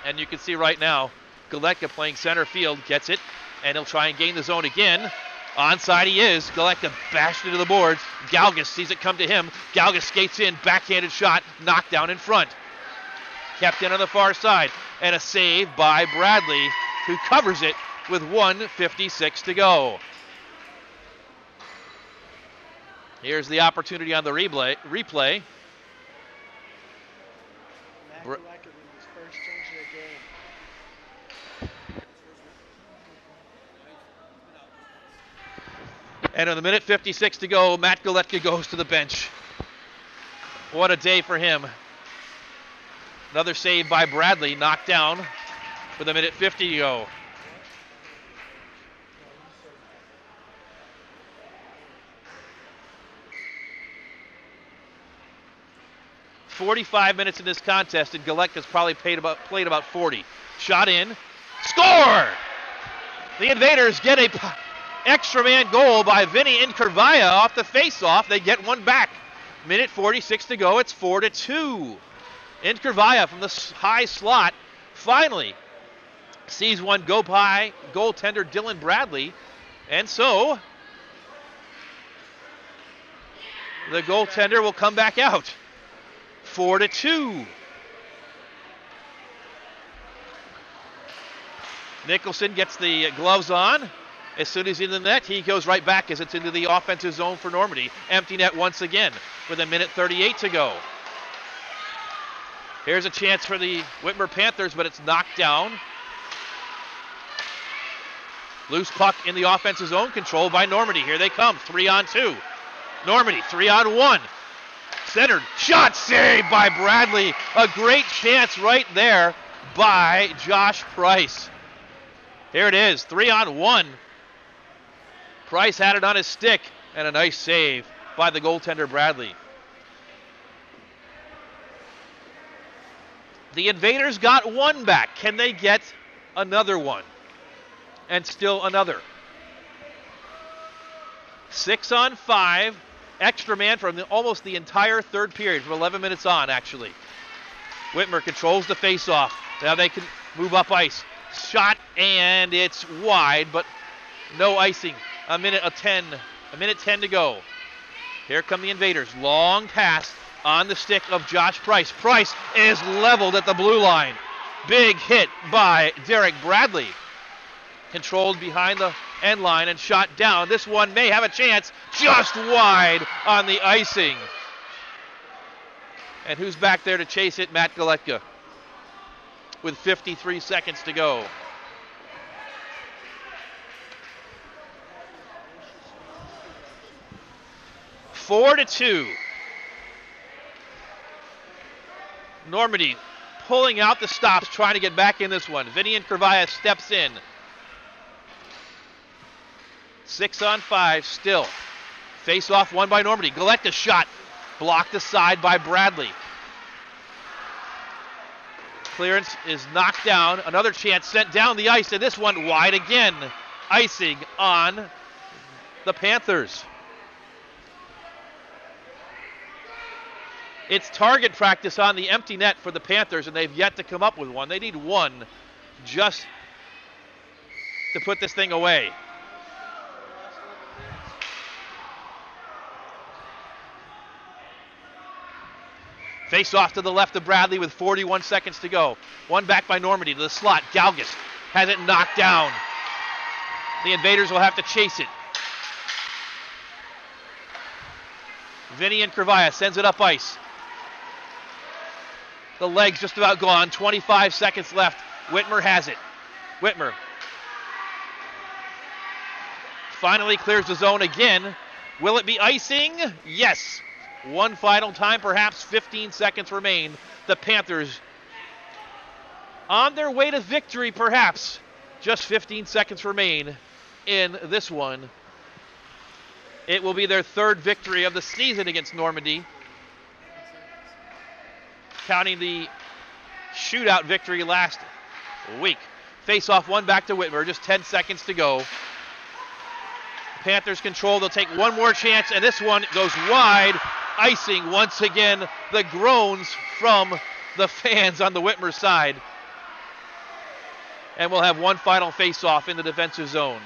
[SPEAKER 1] And you can see right now, Galetka playing center field gets it, and he'll try and gain the zone again. Onside he is. Galetka bashed into the boards. Galgas sees it come to him. Galgas skates in, backhanded shot, knocked down in front. Kept in on the far side, and a save by Bradley, who covers it with 1:56 to go. Here's the opportunity on the replay.
[SPEAKER 2] Matt Galetka with his first change of the game.
[SPEAKER 1] And on the minute 56 to go, Matt Galetka goes to the bench. What a day for him. Another save by Bradley, knocked down with a minute 50 to go. "45 minutes in this contest, and Galetka's probably played about 40. Shot in, score! The Invaders get a extra man goal by Vinny Inkervaya off the face-off. They get one back. Minute 46 to go. It's 4-2. Inkervaya from the high slot finally sees one go by goaltender Dylan Bradley, and so the goaltender will come back out. 4-2. Nicholson gets the gloves on. As soon as he's in the net, he goes right back as it's into the offensive zone for Normandy. Empty net once again with a minute 38 to go. Here's a chance for the Whitmer Panthers, but it's knocked down. Loose puck in the offensive zone, controlled by Normandy. Here they come, 3-on-2. Normandy, 3-on-1. Centered, shot, saved by Bradley. A great chance right there by Josh Price. Here it is, 3-on-1. Price had it on his stick, and a nice save by the goaltender Bradley. The Invaders got one back. Can they get another one? And still another. 6-on-5. Extra man from almost the entire third period, from 11 minutes on, actually. Whitmer controls the faceoff. Now they can move up ice. Shot, and it's wide, but no icing. A minute 10 to go. Here come the Invaders. Long pass on the stick of Josh Price. Price is leveled at the blue line. Big hit by Derek Bradley. Controlled behind the end line and shot down. This one may have a chance, just wide on the icing. And who's back there to chase it? Matt Galetka with 53 seconds to go. Four to 2. Normandy pulling out the stops, trying to get back in this one. Vinny Inkervaya steps in. 6-on-5 still. Face off won by Normandy. Galetka's shot blocked aside by Bradley. Clearance is knocked down. Another chance sent down the ice, and this one wide again. Icing on the Panthers. It's target practice on the empty net for the Panthers, and they've yet to come up with one. They need one just to put this thing away. Face off to the left of Bradley with 41 seconds to go. One back by Normandy to the slot. Galgis has it knocked down. The Invaders will have to chase it. Vinny and Krivaya sends it up ice. The leg's just about gone. 25 seconds left. Whitmer has it. Whitmer finally clears the zone again. Will it be icing? Yes. One final time, perhaps 15 seconds remain. The Panthers on their way to victory, perhaps. Just 15 seconds remain in this one. It will be their third victory of the season against Normandy, counting the shootout victory last week. Face-off, one back to Whitmer, just 10 seconds to go. Panthers control, they'll take one more chance, and this one goes wide. Icing once again, the groans from the fans on the Whitmer side. And we'll have one final face-off in the defensive zone.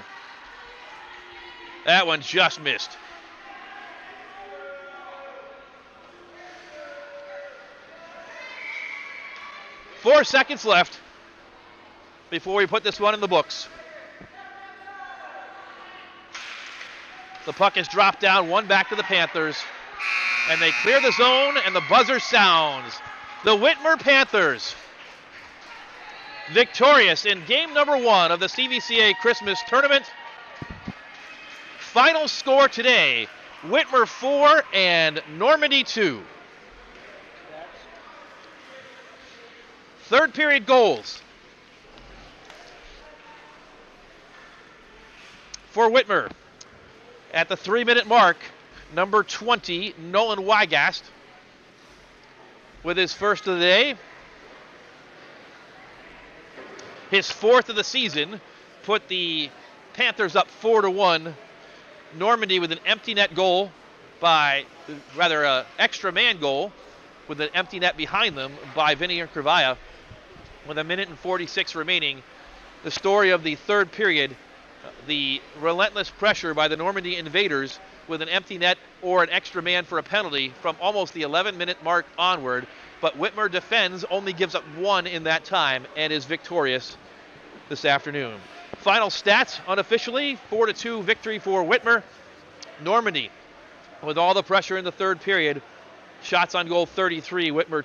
[SPEAKER 1] That one just missed. Four seconds left before we put this one in the books. The puck is dropped down, one back to the Panthers. And they clear the zone, and the buzzer sounds. The Whitmer Panthers, victorious in game number 1 of the CVCA Christmas Tournament. Final score today, Whitmer 4 and Normandy 2. Third period goals. For Whitmer, at the 3-minute mark, number 20, Nolan Wygast, with his first of the day. His fourth of the season, put the Panthers up 4-1. Normandy with an empty net goal extra man goal with an empty net behind them by Vinny and Krivaya. With a minute and 46 remaining, the story of the third period, the relentless pressure by the Normandy Invaders with an empty net or an extra man for a penalty from almost the 11-minute mark onward. But Whitmer defends, only gives up one in that time, and is victorious this afternoon. Final stats unofficially, 4-2 victory for Whitmer. Normandy, with all the pressure in the third period, shots on goal 33, Whitmer